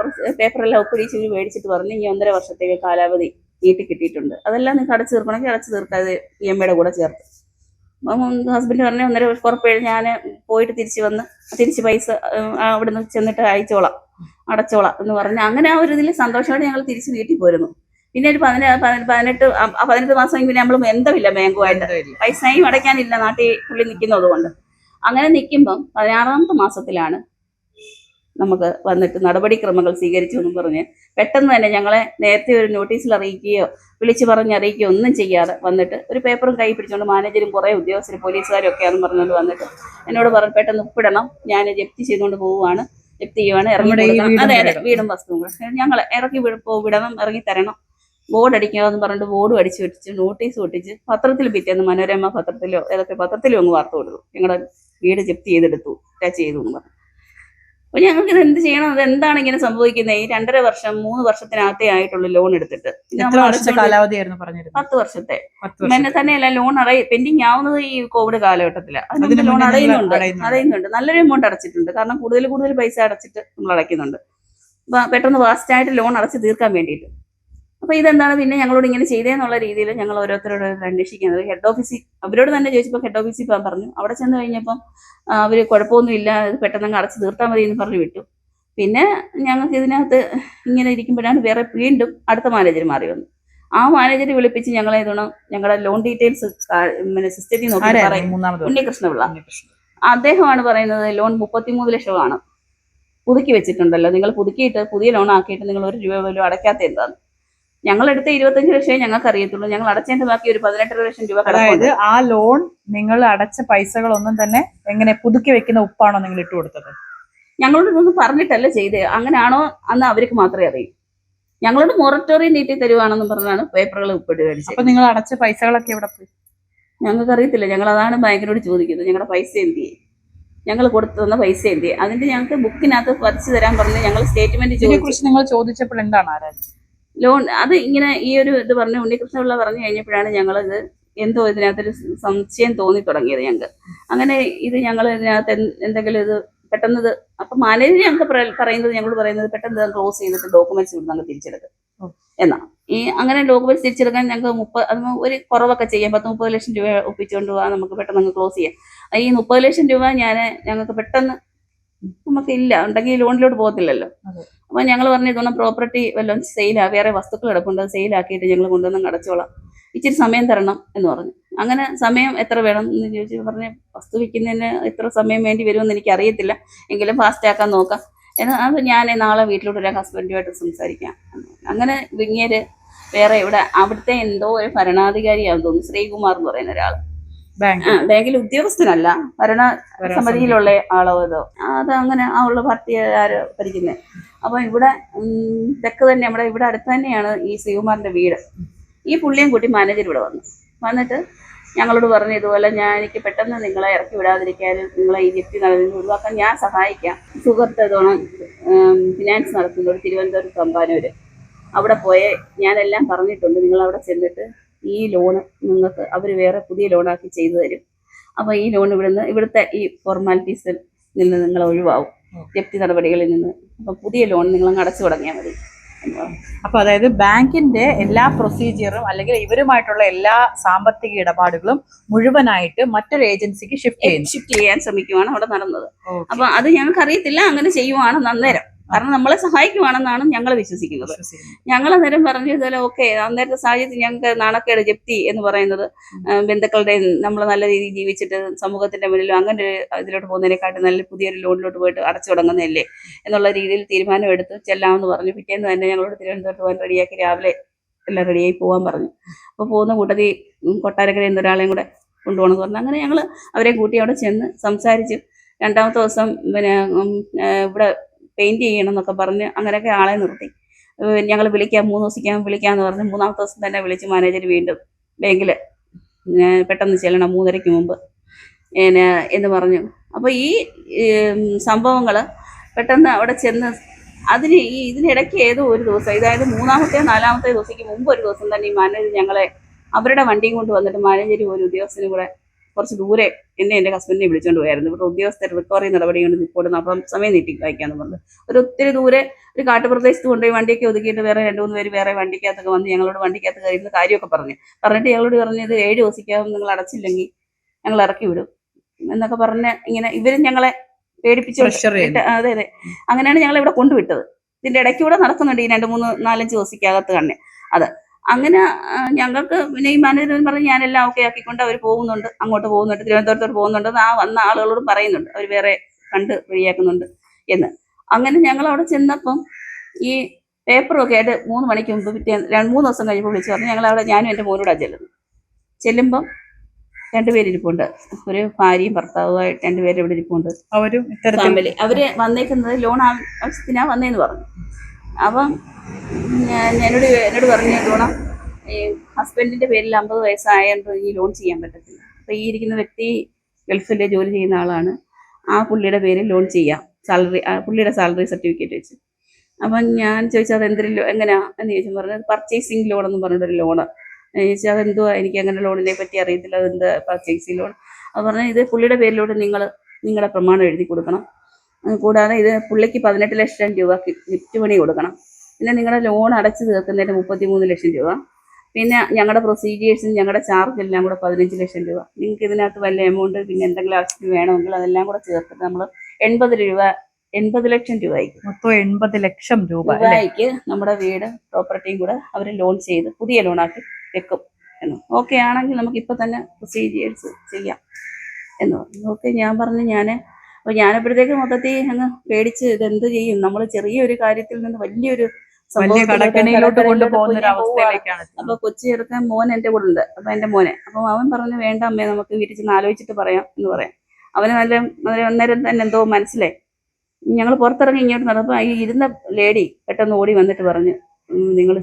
പേപ്പറെല്ലാം ഒപ്പിടിച്ച് മേടിച്ചിട്ട് പറഞ്ഞു ഈ 1.5 വർഷത്തേക്ക് കാലാവധി നീട്ടി കിട്ടിയിട്ടുണ്ട്, അതെല്ലാം നിങ്ങൾക്ക് അടച്ചു തീർക്കണമെങ്കിൽ അടച്ചു തീർക്കാതെ EMIയുടെ കൂടെ ചേർത്ത്. അപ്പം ഹസ്ബൻഡ് പറഞ്ഞു 1.5 കുറപ്പേഴ് ഞാൻ പോയിട്ട് തിരിച്ച് പൈസ അവിടുന്ന് ചെന്നിട്ട് അടച്ചോളാം എന്ന് പറഞ്ഞു. അങ്ങനെ ആ ഒരു ഇതിൽ സന്തോഷമായിട്ട് ഞങ്ങൾ തിരിച്ച് വീട്ടിൽ പോരുന്നു. പിന്നെ ഒരു 18 മാസം പിന്നെ നമ്മൾ ബന്ധമില്ല ബാങ്കുമായിട്ട്, പൈസയും അടയ്ക്കാനില്ല നാട്ടിൽ പുള്ളി നിൽക്കുന്നത് കൊണ്ട്. അങ്ങനെ നിൽക്കുമ്പം 16ാമത്തെ മാസത്തിലാണ് നമുക്ക് വന്നിട്ട് നടപടിക്രമങ്ങൾ സ്വീകരിച്ചു എന്നും പറഞ്ഞ് പെട്ടെന്ന് തന്നെ ഞങ്ങളെ നേരത്തെ ഒരു നോട്ടീസിൽ അറിയിക്കുകയോ വിളിച്ച് പറഞ്ഞ് അറിയിക്കുകയോ ഒന്നും ചെയ്യാതെ വന്നിട്ട് ഒരു പേപ്പറും കൈ പിടിച്ചുകൊണ്ട് മാനേജരും കുറേ ഉദ്യോഗസ്ഥരും പോലീസുകാരും ഒക്കെയാണെന്ന് പറഞ്ഞുകൊണ്ട് വന്നിട്ട് എന്നോട് പറഞ്ഞു പെട്ടെന്ന് ഒപ്പിടണം, ഞാൻ ജപ്തി ചെയ്തുകൊണ്ട് പോവുകയാണ്, ജപ്തി ചെയ്യുവാണ്, ഇറങ്ങി കൊടുക്കണം. അതെ അതെ, വീടും വസ്തുവും കൂടെ ഞങ്ങൾ ഇറക്കി വിടണം, ഇറങ്ങി തരണം, ബോർഡ് അടിക്കുക എന്ന് പറഞ്ഞിട്ട് ബോർഡും അടിച്ചു വെച്ചിട്ട് നോട്ടീസ് ഒട്ടിച്ച് പത്രത്തിൽ പിറ്റേന്ന് മനോരമ പത്രത്തിലോ ഏതൊക്കെ പത്രത്തിലോ അങ്ങ് വാർത്ത കൊടുത്തു, ഞങ്ങളുടെ വീട് ജപ്തി ചെയ്തെടുത്തു, ടച്ച് ചെയ്തു എന്ന് പറഞ്ഞു. അപ്പൊ ഞങ്ങൾക്ക് ഇത് എന്ത് ചെയ്യണം, അത് എന്താണ് ഇങ്ങനെ സംഭവിക്കുന്നത്? ഈ 2.5 വർഷം 3 വർഷത്തിനകത്തേ ആയിട്ടുള്ളൂ ലോൺ എടുത്തിട്ട്. കാലാവധിയായിരുന്നു പറഞ്ഞിരുന്നത്? 10 വർഷത്തെ. പിന്നെ തന്നെയല്ല, ലോൺ പെൻഡിങ് ആവുന്നത് ഈ കോവിഡ് കാലഘട്ടത്തിലാണ്. അതിന് ലോൺ അടയുന്നുണ്ട്, നല്ലൊരു എമൗണ്ട് അടച്ചിട്ടുണ്ട്. കാരണം കൂടുതൽ പൈസ അടച്ചിട്ട് നമ്മൾ അടയ്ക്കുന്നുണ്ട്. അപ്പൊ പെട്ടെന്ന് ഫാസ്റ്റായിട്ട് ലോൺ അടച്ച് തീർക്കാൻ വേണ്ടിയിട്ട്. അപ്പൊ ഇതെന്താണ് പിന്നെ ഞങ്ങളോട് ഇങ്ങനെ ചെയ്തേന്നുള്ള രീതിയിൽ ഞങ്ങൾ ഓരോരുത്തരോട് അന്വേഷിക്കുന്നത്. ഹെഡ് ഓഫീസിൽ അവരോട് തന്നെ ചോദിച്ചപ്പോൾ ഹെഡ് ഓഫീസിൽ പറഞ്ഞു. അവിടെ ചെന്ന് കഴിഞ്ഞപ്പം അവര് കുഴപ്പമൊന്നുമില്ല, ഇത് പെട്ടെന്ന് അടച്ച് തീർത്താൽ മതി എന്ന് പറഞ്ഞു വിട്ടു. പിന്നെ ഞങ്ങൾക്ക് ഇതിനകത്ത് ഇങ്ങനെ ഇരിക്കുമ്പോഴാണ് വേറെ വീണ്ടും അടുത്ത മാനേജർ മാറി വന്നു. ആ മാനേജർ വിളിപ്പിച്ച് ഞങ്ങളെ ഞങ്ങളുടെ ലോൺ ഡീറ്റെയിൽസ് സിസ്റ്റത്തിൽ നോക്കി പറയും. ഉണ്ണികൃഷ്ണപിള്ള അദ്ദേഹമാണ് പറയുന്നത് ലോൺ 33 ലക്ഷമാണ് പുതുക്കി വെച്ചിട്ടുണ്ടല്ലോ, നിങ്ങൾ പുതുക്കിയിട്ട് പുതിയ ലോൺ ആക്കിയിട്ട് നിങ്ങൾ 1 രൂപ പോലും അടയ്ക്കാത്ത എന്താണ്? ഞങ്ങളെടുത്ത 25 ലക്ഷമേ ഞങ്ങൾക്ക് അറിയത്തുള്ളൂ, ഞങ്ങൾ അടച്ചതിന്റെ ബാക്കി ഒരു 18 ലക്ഷം രൂപ. അതായത് ആ ലോൺ നിങ്ങൾ അടച്ച പൈസകളൊന്നും തന്നെ എങ്ങനെ പുതുക്കി വെക്കുന്ന ഉപ്പാണോ നിങ്ങൾ ഇട്ട് കൊടുത്തത്? ഞങ്ങളോട് ഇതൊന്നും പറഞ്ഞിട്ടല്ല ചെയ്തേ. അങ്ങനെയാണോ അന്ന് അവർക്ക് മാത്രമേ അറിയൂ. ഞങ്ങളോട് മൊറട്ടോറിയം നീട്ടി തരുവാണെന്ന് പറഞ്ഞാണ് പേപ്പറുകൾ ഉപ്പിട്ട് മേടിച്ചത്. അപ്പൊ നിങ്ങൾ അടച്ച പൈസകളൊക്കെ എവിടെ പോയി? ഞങ്ങൾക്ക് അറിയത്തില്ല. ഞങ്ങൾ അതാണ് ബാങ്കിനോട് ചോദിക്കുന്നത്, ഞങ്ങളുടെ പൈസ എന്ത് ചെയ്യും, ഞങ്ങൾ കൊടുത്തു തന്ന പൈസ എന്ത് ചെയ്യും? അതിന്റെ ഞങ്ങൾക്ക് ബുക്കിനകത്ത് വരച്ചു തരാൻ പറഞ്ഞ് ഞങ്ങൾ സ്റ്റേറ്റ്മെന്റ് കുറിച്ച് നിങ്ങൾ ചോദിച്ചപ്പോൾ എന്താണ് ആരാധന ലോൺ അത് ഇങ്ങനെ ഈ ഒരു ഇത് പറഞ്ഞു ഉണ്ണികൃഷ്ണപിള്ള പറഞ്ഞു കഴിഞ്ഞപ്പോഴാണ് ഞങ്ങളിത് എന്തോ ഇതിനകത്തൊരു സംശയം തോന്നി തുടങ്ങിയത് ഞങ്ങൾക്ക്. അങ്ങനെ ഇത് ഞങ്ങൾ ഇതിനകത്ത് എന്തെങ്കിലും ഇത് പെട്ടെന്ന് ഇത് അപ്പം മാനേജർ ഞങ്ങൾക്ക് ഞങ്ങളോട് പറയുന്നത് പെട്ടെന്ന് ക്ലോസ് ചെയ്തിട്ട് ഡോക്യുമെന്റ്സ് ഇവിടെ ഞങ്ങൾ തിരിച്ചെടുക്കും എന്നാ. അങ്ങനെ ഡോക്യുമെന്റ്സ് തിരിച്ചെടുക്കാൻ ഞങ്ങൾക്ക് ഒരു കുറവൊക്കെ ചെയ്യാം. 30 ലക്ഷം രൂപ ഒപ്പിച്ചുകൊണ്ട് പോകാൻ നമുക്ക് പെട്ടെന്ന് അങ്ങ് ക്ലോസ് ചെയ്യാം. ഈ 30 ലക്ഷം രൂപ ഞങ്ങൾക്ക് പെട്ടെന്ന് നമുക്കില്ല ഉണ്ടെങ്കിൽ ലോണിലോട്ട് പോകത്തില്ലല്ലോ. അപ്പൊ ഞങ്ങൾ പറഞ്ഞു ഇതൊന്നും പ്രോപ്പർട്ടി വല്ലതും വേറെ വസ്തുക്കൾ കിടപ്പുണ്ട്, സെയിലാക്കിയിട്ട് ഞങ്ങൾ കൊണ്ടുവന്ന് അടച്ചോളാം, ഇച്ചിരി സമയം തരണം എന്ന് പറഞ്ഞു. അങ്ങനെ സമയം എത്ര വേണം എന്ന് ചോദിച്ചു. പറഞ്ഞ് വസ്തു വിൽക്കുന്നതിന് ഇത്ര സമയം വേണ്ടി വരുമെന്ന് എനിക്ക് അറിയത്തില്ല, എങ്കിലും ഫാസ്റ്റ് ആക്കാൻ നോക്കാം. അത് ഞാൻ നാളെ വീട്ടിലോട്ട് ഒരു ഹസ്ബൻഡുമായിട്ട് സംസാരിക്കാം. അങ്ങനെ വിങ്ങിയര് വേറെ ഇവിടെ അവിടുത്തെ എന്തോ ഒരു ഭരണാധികാരിയാണെന്ന് തോന്നുന്നു, ശ്രീകുമാർ എന്ന് പറയുന്ന ഒരാൾ. ബാങ്കിൽ ഉദ്യോഗസ്ഥനല്ല, ഭരണ സമിതിയിലുള്ള ആളോ അതോ അത് അങ്ങനെ ആ ഉള്ള പാർട്ടിക്കാര് ഭരിക്കുന്നത്. അപ്പൊ ഇവിടെ തെക്ക് തന്നെ നമ്മുടെ ഇവിടെ അടുത്ത് തന്നെയാണ് ഈ ശ്രീകുമാറിന്റെ വീട്. ഈ പുള്ളിയും കൂട്ടി മാനേജർ ഇവിടെ വന്നിട്ട് ഞങ്ങളോട് പറഞ്ഞു ഇതുപോലെ എനിക്ക് പെട്ടെന്ന് നിങ്ങളെ ഇറക്കി വിടാതിരിക്കാനും നിങ്ങളെ ഈ ജപ്തി നടന്ന് ഒഴിവാക്കാൻ ഞാൻ സഹായിക്കാം. സുഹൃത്ത് ഫിനാൻസ് നടത്തുന്ന ഒരു തിരുവനന്തപുരം തമ്പാനൂര് അവിടെ പോയേ ഞാനെല്ലാം പറഞ്ഞിട്ടുണ്ട്. നിങ്ങൾ അവിടെ ചെന്നിട്ട് ഈ ലോണ് നിങ്ങൾക്ക് അവർ വേറെ പുതിയ ലോണാക്കി ചെയ്തു തരും. അപ്പോൾ ഈ ലോൺ ഇവിടുത്തെ ഈ ഫോർമാലിറ്റീസിൽ നിന്ന് നിങ്ങൾ ഒഴിവാകും, ജപ്തി നടപടികളിൽ നിന്ന്. അപ്പം പുതിയ ലോൺ നിങ്ങൾ അടച്ചു തുടങ്ങിയാൽ മതി. അപ്പൊ അതായത് ബാങ്കിന്റെ എല്ലാ പ്രൊസീജിയറും അല്ലെങ്കിൽ ഇവരുമായിട്ടുള്ള എല്ലാ സാമ്പത്തിക ഇടപാടുകളും മുഴുവനായിട്ട് മറ്റൊരു ഏജൻസിക്ക് ഷിഫ്റ്റ് ചെയ്യാൻ ശ്രമിക്കുവാണ് അവിടെ നടന്നത്. അപ്പൊ അത് ഞങ്ങൾക്ക് അറിയത്തില്ല, അങ്ങനെ ചെയ്യുവാണ് അന്നേരം. കാരണം നമ്മളെ സഹായിക്കുവാണെന്നാണ് ഞങ്ങൾ വിശ്വസിക്കുന്നത്. ഞങ്ങൾ അന്നേരം പറഞ്ഞു ഇതുപോലെ ഓക്കെ, അന്നേരത്തെ സാഹചര്യത്തിൽ ഞങ്ങൾക്ക് നാണക്കേട് ജപ്തി എന്ന് പറയുന്നത് ബന്ധുക്കളുടെ നമ്മൾ നല്ല രീതിയിൽ ജീവിച്ചിട്ട് സമൂഹത്തിന്റെ മുന്നിലും അങ്ങനെ ഇതിലോട്ട് പോകുന്നതിനെക്കാട്ടും നല്ല പുതിയൊരു ലോണിലോട്ട് പോയിട്ട് അടച്ചു തുടങ്ങുന്നതല്ലേ എന്നുള്ള രീതിയിൽ തീരുമാനം എടുത്ത് ചെല്ലാമെന്ന് പറഞ്ഞു. പിറ്റേന്ന് തന്നെ ഞങ്ങളോട് തിരുവനന്തപുരത്ത് പോകാൻ റെഡിയാക്കി രാവിലെ എല്ലാം റെഡിയായി പോകാൻ പറഞ്ഞു. അപ്പോൾ പോകുന്ന കൂട്ടത്തിൽ കൊട്ടാരക്കരയിൽ നിന്ന് ഒരാളെയും കൂടെ കൊണ്ടുപോകണമെന്ന് പറഞ്ഞു. അങ്ങനെ ഞങ്ങൾ അവരെ കൂട്ടി അവിടെ ചെന്ന് സംസാരിച്ച് 2ാമത്തെ ദിവസം പിന്നെ ഇവിടെ പെയിന്റ് ചെയ്യണം എന്നൊക്കെ പറഞ്ഞ് അങ്ങനെയൊക്കെ ആളെ നിർത്തി. ഞങ്ങൾ വിളിക്കാം 3 ദിവസത്തേക്ക് വിളിക്കാമെന്ന് പറഞ്ഞ് 3ാമത്തെ ദിവസം തന്നെ വിളിച്ച് മാനേജർ വീണ്ടും ബാങ്കിൽ പെട്ടെന്ന് ചെല്ലണം 3:30 മുമ്പ് എന്ന് പറഞ്ഞു. അപ്പോൾ ഈ സംഭവങ്ങൾ പെട്ടെന്ന് അവിടെ ചെന്ന് ഇതിനിടയ്ക്ക് ഏതോ ഒരു ദിവസം, അതായത് 3ാമത്തെയോ 4ാമത്തെയോ ദിവസത്തേക്ക് മുമ്പ് ഒരു ദിവസം തന്നെ ഈ മാനേജർ ഞങ്ങളെ അവരുടെ വണ്ടിയും കൊണ്ട് വന്നിട്ട് മാനേജർ ഒരു ഉദ്യോഗസ്ഥനും കൂടെ കുറച്ച് ദൂരെ എൻ്റെ ഹസ്ബൻഡിനെ വിളിച്ചുകൊണ്ട് പോയായിരുന്നു. ഇവിടെ ഉദ്യോഗസ്ഥർ റിക്കവറി നടപടി കൊണ്ട് നിൽക്കണം, അപ്പം സമയം നീട്ടി വായിക്കാന്ന് പറഞ്ഞു. ഒത്തിരി ദൂരെ ഒരു കാട്ടുപ്രദേശത്ത് കൊണ്ടുപോയി വണ്ടിയൊക്കെ ഒതുക്കിയിട്ട് വേറെ 2-3 പേര് വേറെ വണ്ടിക്കകത്തൊക്കെ വന്ന് ഞങ്ങളോട് വണ്ടിക്കകത്ത് കയറുന്ന കാര്യമൊക്കെ പറഞ്ഞിട്ട് ഞങ്ങളോട് പറഞ്ഞു ഇത് 7 ദിവസത്തേക്കകം നിങ്ങൾ അടച്ചില്ലെങ്കിൽ ഞങ്ങൾ ഇറക്കി വിടും എന്നൊക്കെ പറഞ്ഞ് ഇങ്ങനെ ഇവരും ഞങ്ങളെ പേടിപ്പിച്ചു. അതെ അങ്ങനെയാണ് ഞങ്ങൾ ഇവിടെ കൊണ്ടുവിട്ടത്. ഇതിന്റെ ഇടയ്ക്കൂടെ നടക്കുന്നുണ്ട് ഈ 2-3-4-5 ദിവസത്തേക്കകത്ത് തന്നെ അത്. അങ്ങനെ ഞങ്ങൾക്ക് പിന്നെ ഈ മാനേജർ പറഞ്ഞ് ഞാനെല്ലാം ഓക്കെ ആക്കിക്കൊണ്ട് അവർ പോകുന്നുണ്ട്, അങ്ങോട്ട് പോകുന്നുണ്ട്, തിരുവനന്തപുരത്തോട്ട് പോകുന്നുണ്ട്. വന്ന ആളുകളോട് പറയുന്നുണ്ട് അവർ വേറെ ഫണ്ട് റെഡിയാക്കുന്നുണ്ട് എന്ന്. അങ്ങനെ ഞങ്ങൾ അവിടെ ചെന്നപ്പം ഈ പേപ്പറൊക്കെ ആയിട്ട് 3 മണിക്ക് മുമ്പ് 3 ദിവസം കഴിയുമ്പോൾ വിളിച്ചു പറഞ്ഞു. ഞങ്ങൾ അവിടെ ഞാനും എൻ്റെ മോനോടാ ചെല്ലുമ്പം 2 പേരിരിപ്പുണ്ട്. ഒരു ഭാര്യയും ഭർത്താവുമായിട്ട് 2 പേര് ഇവിടെ ഇരിപ്പുണ്ട്. അവരും ഫാമിലി അവര് വന്നേക്കുന്നത് ലോൺ ആവശ്യത്തിനാ വന്നേന്ന് പറഞ്ഞു. അപ്പം എന്നോട് പറഞ്ഞു, ലോണ ഈ ഹസ്ബൻഡിന്റെ പേരിൽ 50 വയസ്സായതുകൊണ്ട് ഈ ലോൺ ചെയ്യാൻ പറ്റത്തില്ല. അപ്പൊ ഈ ഇരിക്കുന്ന വ്യക്തി ഗൾഫിൽ ജോലി ചെയ്യുന്ന ആളാണ്. ആ പുള്ളിയുടെ പേരിൽ ലോൺ ചെയ്യാം, പുള്ളിയുടെ സാലറി സർട്ടിഫിക്കറ്റ് വെച്ച്. അപ്പം ഞാൻ ചോദിച്ചാൽ അത് എന്തൊരു എങ്ങനെയാ എന്ന് ചോദിച്ചു. പറഞ്ഞത് പർച്ചേസിങ് ലോൺ എന്ന് പറഞ്ഞൊരു ലോണ്. ചോദിച്ചാൽ അതെന്തുവാ, എനിക്ക് അങ്ങനെ ലോണിനെ പറ്റി അറിയത്തില്ല, അതെന്ത് പർച്ചേസിങ് ലോൺ. അത് പറഞ്ഞാൽ ഇത് പുള്ളിയുടെ പേരിലോട്ട് നിങ്ങളുടെ പ്രമാണം എഴുതി കൊടുക്കണം. കൂടാതെ ഇത് പുള്ളിക്ക് 18 ലക്ഷം രൂപ ഗിഫ്റ്റ് മണി കൊടുക്കണം. പിന്നെ നിങ്ങളുടെ ലോൺ അടച്ചു തീർക്കുന്നതിന് 33 ലക്ഷം രൂപ. പിന്നെ ഞങ്ങളുടെ പ്രൊസീജിയേഴ്സും ഞങ്ങളുടെ ചാർജ് എല്ലാം കൂടെ 15 ലക്ഷം രൂപ. നിങ്ങൾക്ക് ഇതിനകത്ത് വല്ല എമൗണ്ട് പിന്നെ എന്തെങ്കിലും ആവശ്യത്തിന് വേണമെങ്കിൽ അതെല്ലാം കൂടെ ചേർത്തിട്ട് നമ്മൾ 80 ലക്ഷം രൂപയ്ക്ക് മൊത്തം 80 ലക്ഷം രൂപയ്ക്ക് നമ്മുടെ വീട് പ്രോപ്പർട്ടിയും കൂടെ അവർ ലോൺ ചെയ്ത് പുതിയ ലോണാക്കി വെക്കും എന്ന്. ഓക്കെ ആണെങ്കിൽ നമുക്ക് ഇപ്പം തന്നെ പ്രൊസീജിയേഴ്സ് ചെയ്യാം എന്ന് പറഞ്ഞു. ഓക്കെ ഞാൻ പറഞ്ഞു. അപ്പോൾ ഞാനപ്പോഴത്തേക്ക് മൊത്തത്തിൽ അങ്ങ് പേടിച്ച് ഇതെന്ത് ചെയ്യും, നമ്മൾ ചെറിയൊരു കാര്യത്തിൽ നിന്ന് വലിയൊരു കടക്കണിയിലോട്ട് കൊണ്ടുപോകുന്ന ഒരു അവസ്ഥയിലേക്കാണ്. അപ്പൊ കൊച്ചു ചെറുക്കൻ മോൻ എൻ്റെ കൂടെ ഉണ്ട്. അപ്പൊ എൻ്റെ മോനെ അപ്പം അവൻ പറഞ്ഞു, വേണ്ട അമ്മേ, നമുക്ക് വീട്ടിൽ ചെന്ന് ആലോചിച്ചിട്ട് പറയാം എന്ന് പറയാം. അവന് അന്നേരം തന്നെ എന്തോ മനസ്സിലായി. ഞങ്ങൾ പുറത്തിറങ്ങി ഇങ്ങോട്ട് നടന്നപ്പോൾ ഈ ഇരുന്ന ലേഡി പെട്ടെന്ന് ഓടി വന്നിട്ട് പറഞ്ഞു, നിങ്ങൾ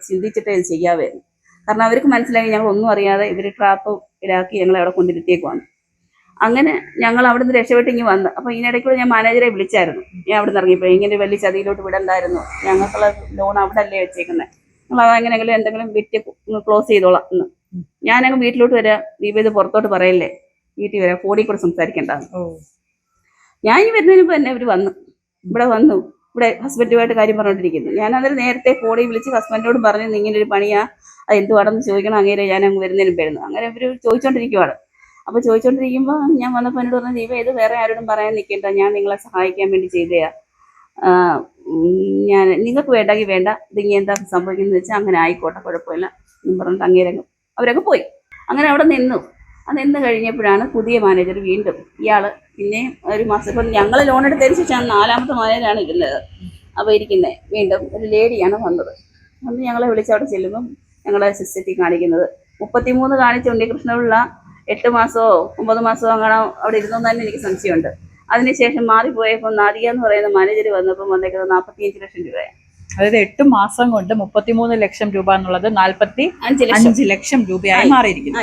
ചിന്തിച്ചിട്ടേ ഇത് ചെയ്യാമായിരുന്നു. കാരണം അവർക്ക് മനസ്സിലായി ഞങ്ങൾ ഒന്നും അറിയാതെ ഇവർ ട്രാപ്പിലാക്കി ഞങ്ങളെ അവിടെ കൊണ്ടിരുത്തിയേക്കുവാണ്. അങ്ങനെ ഞങ്ങൾ അവിടെ നിന്ന് രക്ഷപ്പെട്ട് ഇങ്ങ് വന്നു. അപ്പോൾ ഇതിനിടയ്ക്കൂടെ ഞാൻ മാനേജറെ വിളിച്ചായിരുന്നു. ഞാൻ അവിടെ നിന്ന് ഇറങ്ങിയപ്പോൾ ഇങ്ങനെ വലിയ ചതിയിലോട്ട് വിടണ്ടായിരുന്നു, ഞങ്ങൾക്കുള്ള ലോൺ അവിടെ അല്ലേ വെച്ചേക്കുന്നത്, നിങ്ങൾ എങ്ങനെയെങ്കിലും എന്തെങ്കിലും വിറ്റ് ക്ലോസ് ചെയ്തോളാം എന്ന്. ഞാനങ്ങ് വീട്ടിലോട്ട് വരാം. ദീപ ഇത് പുറത്തോട്ട് പറയല്ലേ, വീട്ടിൽ വരാം, ഫോണിൽ കൂടെ സംസാരിക്കേണ്ടതാണ്. ഞാൻ ഈ വരുന്നതിന് മുമ്പ് തന്നെ അവർ ഇവിടെ ഹസ്ബൻഡുമായിട്ട് കാര്യം പറഞ്ഞുകൊണ്ടിരിക്കുന്നു. ഞാനന്നേരം നേരത്തെ ഫോണിൽ വിളിച്ച് ഹസ്ബൻഡിനോട് പറഞ്ഞു, ഇങ്ങനെ ഒരു പണിയാ, അത് എന്തുവാണെന്ന് ചോദിക്കണം. അങ്ങനെ ഞാൻ അങ്ങ് വരുന്നതിന് മുമ്പായിരുന്നു. അങ്ങനെ അവർ ചോദിച്ചുകൊണ്ടിരിക്കുവാണ്. അപ്പോൾ ചോദിച്ചുകൊണ്ടിരിക്കുമ്പോൾ ഞാൻ വന്നപ്പോൾ എന്നോട് പറഞ്ഞു, ദീപ ഇത് വേറെ ആരോടും പറയാൻ നിൽക്കേണ്ട, ഞാൻ നിങ്ങളെ സഹായിക്കാൻ വേണ്ടി ചെയ്തയാ, ഞാൻ നിങ്ങൾക്ക് വേണ്ടെങ്കിൽ വേണ്ട, ഇതിങ്ങനെ എന്താ സംഭവിക്കുന്നത് വെച്ചാൽ അങ്ങനെ ആയിക്കോട്ടെ, കുഴപ്പമില്ല എന്ന് പറഞ്ഞിട്ട് അങ്ങേരങ്ങ് അവരൊക്കെ പോയി. അങ്ങനെ അവിടെ നിന്നു. അത് നിന്ന് കഴിഞ്ഞപ്പോഴാണ് പുതിയ മാനേജർ വീണ്ടും ഇയാൾ പിന്നെ ഒരു മാസം, ഇപ്പം ഞങ്ങൾ ലോൺ എടുത്തതിന് ശേഷമാണ് 4ാമത്തെ മാനേജറാണ് ഇരുന്നത്. അപ്പോൾ ഇരിക്കുന്നത് വീണ്ടും ഒരു ലേഡിയാണ് വന്നത്. അന്ന് ഞങ്ങളെ വിളിച്ച് അവിടെ ചെല്ലുമ്പം ഞങ്ങളെ സിസ്റ്റത്തിൽ കാണിക്കുന്നത് 33 കാണിച്ച ഉണ്ണികൃഷ്ണപിള്ള 8 മാസമോ 9 മാസമോ അങ്ങനെ അവിടെ ഇരുന്നെന്ന് തന്നെ എനിക്ക് സംശയമുണ്ട്. അതിനുശേഷം മാറിപ്പോയപ്പോൾ നാദിക എന്ന് പറയുന്ന മാനേജർ വന്നപ്പോൾ വന്നേക്കുന്നത് 45 ലക്ഷം രൂപയാണ്. അതായത് 8 മാസം കൊണ്ട് 33 ലക്ഷം രൂപ എന്നുള്ളത് 45 ലക്ഷം രൂപയായി മാറിയിരിക്കുന്നു.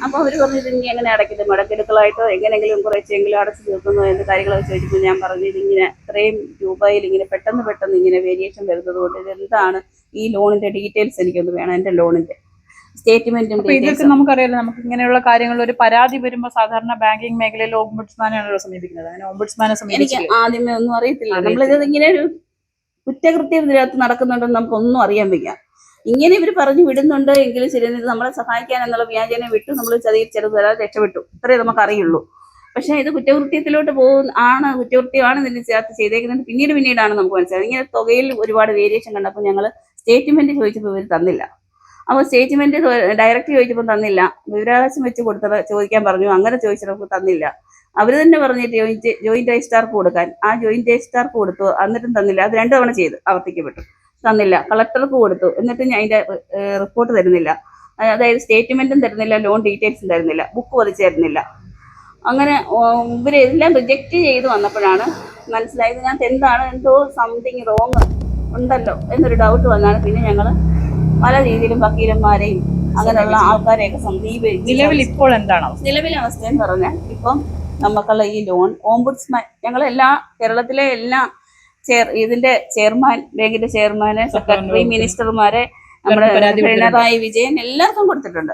അപ്പോൾ അവർ പറഞ്ഞു, ഇതിങ്ങനെ എങ്ങനെ അടയ്ക്കുന്നത്, മടക്കെടുക്കളായിട്ടോ എങ്ങനെയെങ്കിലും കുറച്ചെങ്കിലും അടച്ചു തീർക്കുന്നു എന്ന് കാര്യങ്ങളൊക്കെ ചോദിച്ചപ്പോൾ ഞാൻ പറഞ്ഞു, ഇതിങ്ങനെ ഇത്രയും രൂപയിൽ ഇങ്ങനെ പെട്ടെന്ന് ഇങ്ങനെ വേരിയേഷൻ വരുന്നത് കൊണ്ട് ഇതെന്താണ്, ഈ ലോണിന്റെ ഡീറ്റെയിൽസ് എനിക്കൊന്ന് വേണം, എൻ്റെ ലോണിന്റെ സ്റ്റേറ്റ്മെന്റും. ഇതൊക്കെ നമുക്കറിയാലോ, നമുക്ക് ഇങ്ങനെയുള്ള കാര്യങ്ങളിൽ ഒരു പരാതി വരുമ്പോൾ സാധാരണ ബാങ്കിങ് മേഖലയിൽ ഓംബുഡ്സ്മാനാണല്ലോ സമീപിക്കുന്നത്. അങ്ങനെ ഓംബുഡ്സ്മാനെ എനിക്ക് ആദ്യമേ ഒന്നും അറിയത്തില്ല. നമ്മളിത് ഇങ്ങനെ ഒരു കുറ്റകൃത്യം ഇതിനകത്ത് നടക്കുന്നുണ്ടെന്ന് നമുക്കൊന്നും അറിയാൻ വയ്യ. ഇങ്ങനെ ഇവർ പറഞ്ഞു വിടുന്നുണ്ട് എങ്കിലും ശരി, നമ്മളെ സഹായിക്കാൻ എന്നുള്ള വ്യാജനെ വിട്ടു, നമ്മൾ ചതിയിൽ ചെറുത് വരാതെ രക്ഷപ്പെട്ടു, ഇത്രേ നമുക്ക് അറിയുള്ളൂ. പക്ഷെ ഇത് കുറ്റകൃത്യത്തിലോട്ട് കുറ്റകൃത്യമാണ് ഇതിന് ചേർത്ത് ചെയ്തേക്കുന്നത്. പിന്നീടാണ് നമുക്ക് മനസ്സിലായത്. ഇങ്ങനെ തുകയിൽ ഒരുപാട് വേരിയേഷൻ കണ്ടപ്പോൾ ഞങ്ങൾ സ്റ്റേറ്റ്മെന്റ് ചോദിച്ചപ്പോൾ ഇവർ തന്നില്ല. അപ്പോൾ സ്റ്റേറ്റ്മെന്റ് ഡയറക്റ്റ് ചോദിച്ചപ്പോൾ തന്നില്ല. വിവരാവകാശം വെച്ച് ചോദിക്കാൻ പറഞ്ഞു. അങ്ങനെ ചോദിച്ചപ്പോൾ തന്നില്ല. അവർ തന്നെ പറഞ്ഞിട്ട് ജോയിന്റ് രജിസ്ട്രാർക്ക് കൊടുക്കാൻ, ആ ജോയിന്റ് രജിസ്ട്രാർക്ക് കൊടുത്തു, എന്നിട്ടും തന്നില്ല. അത് 2 തവണ ചെയ്ത് ആവർത്തിക്കപ്പെട്ടു, തന്നില്ല. കളക്ടർക്ക് കൊടുത്തു, എന്നിട്ടും അതിന്റെ റിപ്പോർട്ട് തരുന്നില്ല. അതായത് സ്റ്റേറ്റ്മെന്റും തരുന്നില്ല, ലോൺ ഡീറ്റെയിൽസും തരുന്നില്ല, ബുക്ക് പതിച്ച് തരുന്നില്ല. അങ്ങനെ ഇവരെല്ലാം റിജക്റ്റ് ചെയ്ത് വന്നപ്പോഴാണ് മനസ്സിലായത് ഇതിനകത്ത് എന്തോ സംതിങ് റോങ് ഉണ്ടല്ലോ എന്നൊരു ഡൗട്ട് വന്നാണ്. പിന്നെ ഞങ്ങൾ പല രീതിയിലും വക്കീലന്മാരെയും അങ്ങനെയുള്ള ആൾക്കാരെയൊക്കെ സമീപിച്ചു. നിലവിൽ ഇപ്പോൾ എന്താണ് നിലവിലെ അവസ്ഥ എന്ന് പറഞ്ഞാൽ, ഇപ്പം നമുക്കുള്ള ഈ ലോൺ ഓംബുഡ്സ്മാൻ, കേരളത്തിലെ എല്ലാ ഇതിന്റെ ചെയർമാൻ, ബാങ്കിന്റെ ചെയർമാന്, സെക്രട്ടറി, മിനിസ്റ്റർമാരെ, നമ്മുടെ പിണറായി വിജയൻ എല്ലാവർക്കും കൊടുത്തിട്ടുണ്ട്.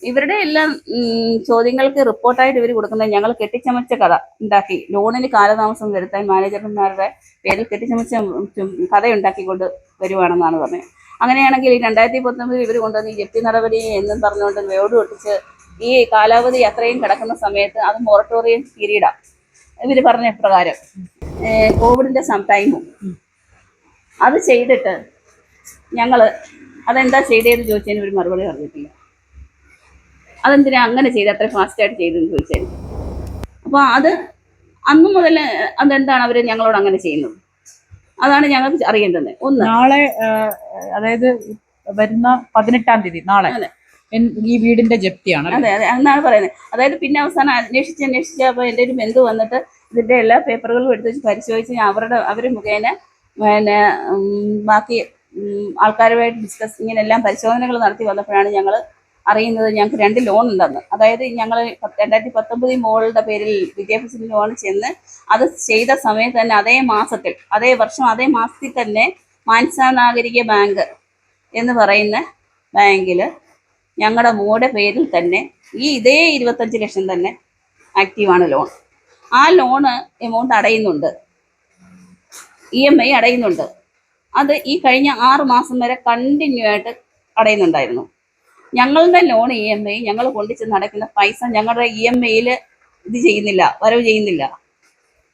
ഇവരുടെ എല്ലാം ചോദ്യങ്ങൾക്ക് റിപ്പോർട്ടായിട്ട് ഇവർ കൊടുക്കുന്നത് ഞങ്ങൾ കെട്ടിച്ചമച്ച കഥ ഉണ്ടാക്കി ലോണിന് കാലതാമസം വരുത്താൻ മാനേജർമാരുടെ പേരിൽ കെട്ടിച്ചമച്ച കഥയുണ്ടാക്കിക്കൊണ്ട് വരുവാണെന്നാണ് പറഞ്ഞത്. അങ്ങനെയാണെങ്കിൽ 2019 ഇവർ കൊണ്ടുവന്ന് ഈ ജപ്തി നടപടി എന്നും പറഞ്ഞുകൊണ്ട് വേർഡ് ഒട്ടിച്ച് ഈ കാലാവധി അത്രയും കിടക്കുന്ന സമയത്ത് അത് മൊറട്ടോറിയം പീരീഡാണ് ഇവർ പറഞ്ഞ പ്രകാരം, കോവിഡിന്റെ ടൈമും അത് ചെയ്തിട്ട് ഞങ്ങൾ അതെന്താ ചെയ്തതെന്ന് ചോദിച്ചതിന് ഒരു മറുപടി പറഞ്ഞിട്ടില്ല. അതെന്തിനാ അങ്ങനെ ചെയ്ത് അത്ര ഫാസ്റ്റായിട്ട് ചെയ്തെന്ന് ചോദിച്ചായിരുന്നു. അപ്പോൾ അന്നു മുതൽ അതെന്താണ് അവർ ഞങ്ങളോട് അങ്ങനെ ചെയ്യുന്നത്, അതാണ് ഞങ്ങൾക്ക് അറിയേണ്ടത്. ഒന്ന്, നാളെ അതായത് വരുന്ന 18-ാം തീയതി നാളെ ഈ വീടിന്റെ ജപ്തിയാണ്. അതെ അതെ എന്നാണ് പറയുന്നത്. അതായത് പിന്നെ അവസാനം അന്വേഷിച്ച് അപ്പോൾ എൻ്റെ ഒരു ബന്ധു വന്നിട്ട് ഇതിന്റെ എല്ലാ പേപ്പറുകളും എടുത്ത് വെച്ച് പരിശോധിച്ച് അവർ മുഖേന പിന്നെ ബാക്കി ആൾക്കാരുമായിട്ട് ഡിസ്കസ് ഇങ്ങനെ എല്ലാം പരിശോധനകൾ നടത്തി വന്നപ്പോഴാണ് ഞങ്ങൾ അറിയുന്നത് ഞങ്ങൾക്ക് 2 ലോൺ ഉണ്ടെന്ന്. അതായത് ഞങ്ങൾ 2019 മോളുടെ പേരിൽ വിദ്യാഭ്യാസ ലോൺ ചെന്ന് അത് ചെയ്ത സമയത്ത് തന്നെ അതേ മാസത്തിൽ തന്നെ മാൻസ നാഗരിക ബാങ്ക് എന്ന് പറയുന്ന ബാങ്കിൽ ഞങ്ങളുടെ മോളുടെ പേരിൽ തന്നെ ഇതേ 25 ലക്ഷം തന്നെ ആക്റ്റീവാണ് ലോൺ. ആ ലോണ് എമൗണ്ട് അടയുന്നുണ്ട്, EMI അടയുന്നുണ്ട്. അത് ഈ കഴിഞ്ഞ 6 മാസം വരെ കണ്ടിന്യൂ ആയിട്ട് അടയുന്നുണ്ടായിരുന്നു. ഞങ്ങളുടെ ലോൺ EMI ഞങ്ങൾ കൊണ്ടുചെന്ന് അടയ്ക്കുന്ന പൈസ ഞങ്ങളുടെ EMIയിൽ ഇത് ചെയ്യുന്നില്ല, വരവ് ചെയ്യുന്നില്ല.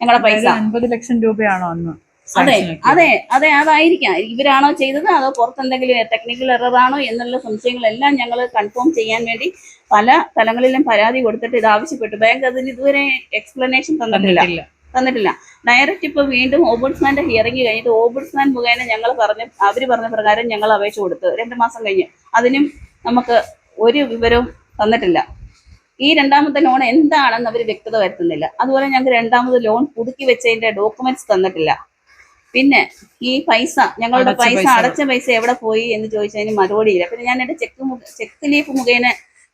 ഞങ്ങളുടെ പൈസ 50 ലക്ഷം രൂപയാണോ അന്ന്? അതെ അതെ അതെ അതായിരിക്കാം. ഇവരാണോ ചെയ്തത് അതോ പുറത്തെന്തെങ്കിലും ടെക്നിക്കൽ എററാണോ എന്നുള്ള സംശയങ്ങളെല്ലാം ഞങ്ങൾ കൺഫേം ചെയ്യാൻ വേണ്ടി പല തലങ്ങളിലും പരാതി കൊടുത്തിട്ട് ഇത് ആവശ്യപ്പെട്ടു. ബാങ്ക് അതിന് ഇതുവരെ എക്സ്പ്ലനേഷൻ തന്നിട്ടില്ല. ഡയറക്റ്റ് ഇപ്പോൾ വീണ്ടും ഓംബുഡ്സ്മാന്റെ ഹിയറിംഗ് കഴിഞ്ഞിട്ട് ഓംബുഡ്സ്മാൻ മുഖേന അവർ പറഞ്ഞ പ്രകാരം ഞങ്ങൾ അപേക്ഷ കൊടുത്ത് 2 മാസം കഴിഞ്ഞ് അതിനും നമുക്ക് ഒരു വിവരവും തന്നിട്ടില്ല. ഈ 2ാമത്തെ ലോൺ എന്താണെന്ന് അവർ വ്യക്തത വരുത്തുന്നില്ല. അതുപോലെ ഞങ്ങൾക്ക് 2ാമത് ലോൺ പുതുക്കി വെച്ചതിന്റെ ഡോക്യുമെന്റ്സ് തന്നിട്ടില്ല. പിന്നെ ഈ പൈസ ഞങ്ങളുടെ അടച്ച പൈസ എവിടെ പോയി എന്ന് ചോദിച്ചതിന് മറുപടിയില്ല. പിന്നെ ഞാൻ എൻ്റെ ചെക്ക് ലീഫ് മുഖേന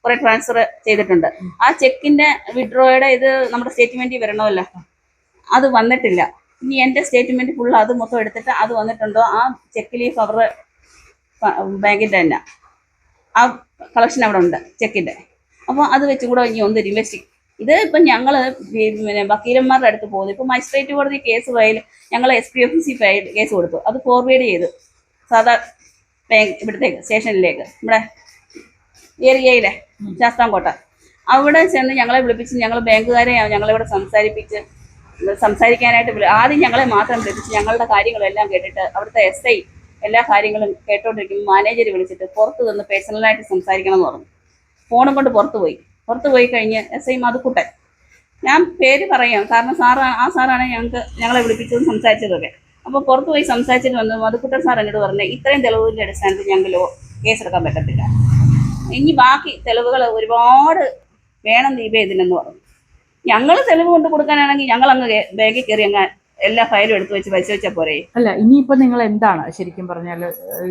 കുറെ ട്രാൻസ്ഫർ ചെയ്തിട്ടുണ്ട്. ആ ചെക്കിന്റെ വിഡ്രോയുടെ ഇത് നമ്മുടെ സ്റ്റേറ്റ്മെന്റിൽ വരണമല്ലോ, അത് വന്നിട്ടില്ല. ഇനി എൻ്റെ സ്റ്റേറ്റ്മെന്റ് ഫുൾ അത് മൊത്തം എടുത്തിട്ട് അത് വന്നിട്ടുണ്ടോ, ആ ചെക്ക് ലീഫ് അവരുടെ ബാങ്കിന്റെ തന്നെ ആ കളക്ഷൻ അവിടെ ഉണ്ട് ചെക്കിന്റെ. അപ്പോൾ അത് വെച്ചും കൂടെ ഇനി ഒന്ന് ഇൻവെസ്റ്റിഗേറ്റ്. ഇത് ഇപ്പം ഞങ്ങൾ പിന്നെ വക്കീലന്മാരുടെ അടുത്ത് പോകുന്നു. ഇപ്പം മജിസ്ട്രേറ്റ് കോടതി കേസ് ഫയൽ ഞങ്ങൾ SPOC ഫയൽ കേസ് കൊടുത്തു. അത് ഫോർവേഡ് ചെയ്തു സാധാ ബാങ്ക് ഇവിടത്തേക്ക് സ്റ്റേഷനിലേക്ക്, നമ്മുടെ ഏരിയയിലെ ശാസ്താംകോട്ട. അവിടെ ചെന്ന് ഞങ്ങളെ വിളിപ്പിച്ച് ഞങ്ങൾ ബാങ്കുകാരെ ഞങ്ങളിവിടെ സംസാരിക്കാനായിട്ട് ആദ്യം ഞങ്ങളെ മാത്രം വിളിപ്പിച്ച് ഞങ്ങളുടെ കാര്യങ്ങളെല്ലാം കേട്ടിട്ട് അവിടുത്തെ SI എല്ലാ കാര്യങ്ങളും കേട്ടോണ്ടിരിക്കുമ്പോൾ മാനേജർ വിളിച്ചിട്ട് പുറത്ത് നിന്ന് പേഴ്സണലായിട്ട് സംസാരിക്കണം എന്ന് പറഞ്ഞു. ഫോണും കൊണ്ട് പുറത്തു പോയി കഴിഞ്ഞ് SI മധുക്കുട്ടൻ, ഞാൻ പേര് പറയാം കാരണം സാറാണ് ഞങ്ങളെ വിളിപ്പിച്ചതും സംസാരിച്ചതൊക്കെ. അപ്പോൾ പുറത്തു പോയി സംസാരിച്ചിട്ട് വന്ന് മധുക്കുട്ടൻ സാർ എന്നോട് പറഞ്ഞത് ഇത്രയും തെളിവിൻ്റെ അടിസ്ഥാനത്തിൽ ഞങ്ങൾക്ക് കേസെടുക്കാൻ പറ്റത്തില്ല, ഇനി ബാക്കി തെളിവുകൾ ഒരുപാട് വേണം ദീപേ ഇതിനെന്ന് പറഞ്ഞു. ഞങ്ങൾ തെളിവ് കൊണ്ട് കൊടുക്കാനാണെങ്കിൽ ഞങ്ങൾ അങ്ങ് ബാങ്കിൽ കയറി അങ്ങ് എല്ലാ ഫയലും എടുത്തു വെച്ച് പരിശോധിച്ചാൽ പോരെ. അല്ല, ഇനിയിപ്പോ നിങ്ങൾ എന്താണ് ശരിക്കും പറഞ്ഞാൽ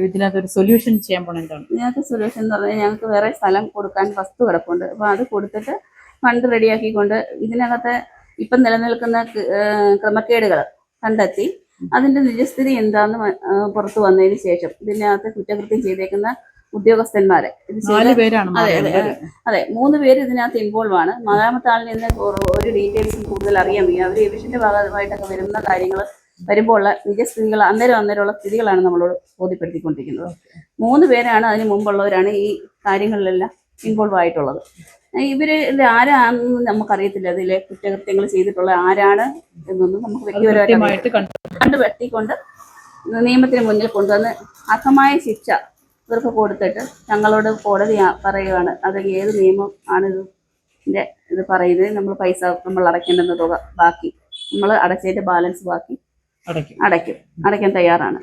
ഇതിനകത്തൊരു സൊല്യൂഷൻ ചെയ്യാൻ പോണ എന്താണ്? ഇതിനകത്ത് സൊല്യൂഷൻ എന്ന് പറഞ്ഞാൽ ഞങ്ങൾക്ക് വേറെ സ്ഥലം കൊടുക്കാൻ വസ്തു കിടപ്പുണ്ട്. അപ്പോൾ അത് കൊടുത്തിട്ട് ഫണ്ട് റെഡിയാക്കിക്കൊണ്ട് ഇതിനകത്ത് ഇപ്പം നിലനിൽക്കുന്ന ക്രമക്കേടുകൾ കണ്ടെത്തി അതിന്റെ നിജസ്ഥിതി എന്താന്ന് പുറത്തു വന്നതിന് ശേഷം ഇതിനകത്ത് കുറ്റകൃത്യം ചെയ്തേക്കുന്ന ഉദ്യോഗസ്ഥന്മാരെ അതെ 3 പേര് ഇതിനകത്ത് ഇൻവോൾവ് ആണ്. 4ാമത്തെ ആളിൽ നിന്ന് ഒരു ഡീറ്റെയിൽസും കൂടുതൽ അറിയാൻ വയ്യ. അവർ എവിഷന്റെ ഭാഗമായിട്ടൊക്കെ വരുന്ന കാര്യങ്ങൾ വരുമ്പോൾ ഉള്ള നിജസ്ഥിതികൾ അന്നേരമുള്ള സ്ഥിതികളാണ് നമ്മളോട് ബോധ്യപ്പെടുത്തിക്കൊണ്ടിരിക്കുന്നത്. 3 പേരാണ് അതിന് മുമ്പുള്ളവരാണ് ഈ കാര്യങ്ങളിലെല്ലാം ഇൻവോൾവ് ആയിട്ടുള്ളത്. ഇവര് ആരാണെന്ന് നമുക്കറിയത്തില്ല. അതിലെ കുറ്റകൃത്യങ്ങൾ ചെയ്തിട്ടുള്ള ആരാണ് എന്നൊന്നും നമുക്ക് വ്യക്തിപരമായിട്ട് കണ്ടുപറ്റിക്കൊണ്ട് നിയമത്തിന് മുന്നിൽ കൊണ്ടുവന്ന് അർഹമായ ശിക്ഷ ഇവർക്ക് കൊടുത്തിട്ട് ഞങ്ങളോട് കോടതി പറയുകയാണ് അത് ഏത് നിയമം ആണ് ഇത് പറയുന്നത്. നമ്മൾ പൈസ നമ്മൾ അടയ്ക്കേണ്ടുന്ന തുക ബാക്കി നമ്മൾ അടച്ചതിന്റെ ബാലൻസ് ബാക്കി അടയ്ക്കാൻ തയ്യാറാണ്.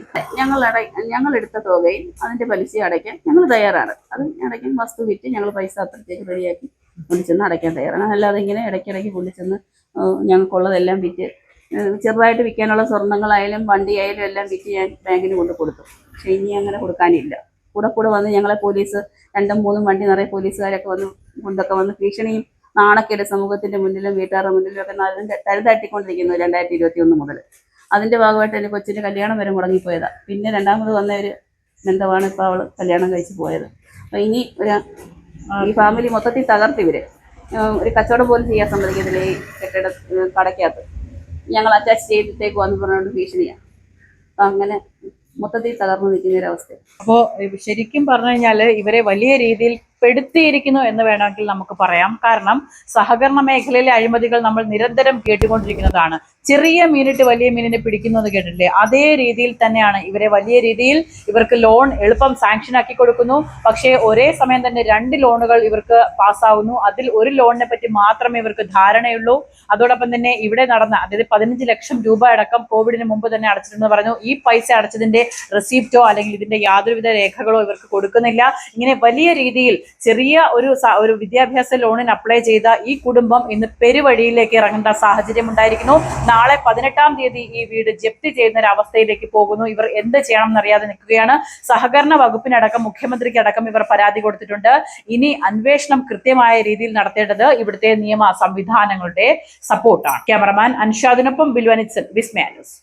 ഞങ്ങൾ എടുത്ത തുകയും അതിന്റെ പലിശ അടയ്ക്കാൻ ഞങ്ങൾ തയ്യാറാണ്. അത് അടയ്ക്കാൻ വസ്തു വിറ്റ് ഞങ്ങൾ പൈസ അത്രത്തേക്ക് റെഡിയാക്കി കൊണ്ടുചെന്ന് അടയ്ക്കാൻ തയ്യാറാണ്. അല്ലാതെ ഇങ്ങനെ ഇടയ്ക്കിടയ്ക്ക് കൊണ്ടുചെന്ന് ഞങ്ങൾക്കുള്ളതെല്ലാം വിറ്റ് ചെറുതായിട്ട് വിൽക്കാനുള്ള സ്വർണ്ണങ്ങളായാലും വണ്ടിയായാലും എല്ലാം വിറ്റ് ഞാൻ ബാങ്കിന് കൊണ്ട് കൊടുത്തു. പക്ഷെ ഇനി അങ്ങനെ കൊടുക്കാനില്ല. കൂടെ വന്ന് ഞങ്ങളെ പോലീസ് 2-3 വണ്ടി നിറയെ പോലീസുകാരൊക്കെ വന്ന് ഭീഷണിയും നാണക്കേട് സമൂഹത്തിന്റെ മുന്നിലും വീട്ടുകാരുടെ മുന്നിലും ഒക്കെ തരുതാട്ടിക്കൊണ്ടിരിക്കുന്നു 2021 മുതൽ. അതിന്റെ ഭാഗമായിട്ട് എൻ്റെ കൊച്ചിന്റെ കല്യാണം വരെ മുടങ്ങിപ്പോയതാ. പിന്നെ 2ാമത് വന്ന ഒരു ബന്ധമാണ് ഇപ്പോൾ അവൾ കല്യാണം കഴിച്ച് പോയത്. അപ്പോൾ ഇനി ഈ ഫാമിലി മൊത്തത്തിൽ തകർത്തിവര് ഒരു കച്ചവടം പോലും ചെയ്യാൻ സമ്മതിക്കത്തില്ല. ഈ കടയ്ക്കകത്ത് ഞങ്ങൾ അറ്റാച്ച് ചെയ്തിട്ടേക്ക് വന്ന് പറഞ്ഞുകൊണ്ട് ഭീഷണിയാണ്. അപ്പം അങ്ങനെ മൊത്തത്തിൽ തകർന്നു നിൽക്കുന്ന ഒരവസ്ഥ. അപ്പോൾ ശരിക്കും പറഞ്ഞു കഴിഞ്ഞാൽ ഇവരെ വലിയ രീതിയിൽ പെടുത്തിയിരിക്കുന്നു എന്ന് വേണമെങ്കിൽ നമുക്ക് പറയാം. കാരണം സഹകരണ മേഖലയിലെ അഴിമതികൾ നമ്മൾ നിരന്തരം കേട്ടുകൊണ്ടിരിക്കുന്നതാണ്. ചെറിയ മീനിട്ട് വലിയ മീനിനെ പിടിക്കുന്നു എന്ന് കേട്ടിട്ടില്ലേ? അതേ രീതിയിൽ തന്നെയാണ് ഇവരെ വലിയ രീതിയിൽ ഇവർക്ക് ലോൺ എളുപ്പം സാങ്ഷൻ ആക്കി കൊടുക്കുന്നു. പക്ഷേ ഒരേ സമയം തന്നെ 2 ലോണുകൾ ഇവർക്ക് പാസ്സാവുന്നു. അതിൽ ഒരു ലോണിനെ പറ്റി മാത്രമേ ഇവർക്ക് ധാരണയുള്ളൂ. അതോടൊപ്പം തന്നെ ഇവിടെ നടന്ന, അതായത് 15 ലക്ഷം രൂപ അടക്കം കോവിഡിന് മുമ്പ് തന്നെ അടച്ചിട്ടുണ്ടെന്ന് പറഞ്ഞു. ഈ പൈസ അടച്ചതിന്റെ റെസിപ്റ്റോ അല്ലെങ്കിൽ ഇതിന്റെ യാതൊരുവിധ രേഖകളോ ഇവർക്ക് കൊടുക്കുന്നില്ല. ഇങ്ങനെ വലിയ രീതിയിൽ ചെറിയ ഒരു വിദ്യാഭ്യാസ ലോണിന് അപ്ലൈ ചെയ്ത ഈ കുടുംബം ഇന്ന് പെരുവഴിയിലേക്ക് ഇറങ്ങേണ്ട സാഹചര്യം ഉണ്ടായിരിക്കുന്നു. നാളെ 18-ാം തീയതി ഈ വീട് ജപ്തി ചെയ്യുന്ന ഒരു അവസ്ഥയിലേക്ക് പോകുന്നു. ഇവർ എന്ത് ചെയ്യണം എന്നറിയാതെ നിൽക്കുകയാണ്. സഹകരണ വകുപ്പിനടക്കം മുഖ്യമന്ത്രിക്കടക്കം ഇവർ പരാതി കൊടുത്തിട്ടുണ്ട്. ഇനി അന്വേഷണം കൃത്യമായ രീതിയിൽ നടത്തേണ്ടത് ഇവിടുത്തെ നിയമ സംവിധാനങ്ങളുടെ സപ്പോർട്ടാണ്. ക്യാമറമാൻ അൻഷാദിനൊപ്പം ബിൽവനിത്സൻ, വിസ്മയ ന്യൂസ്.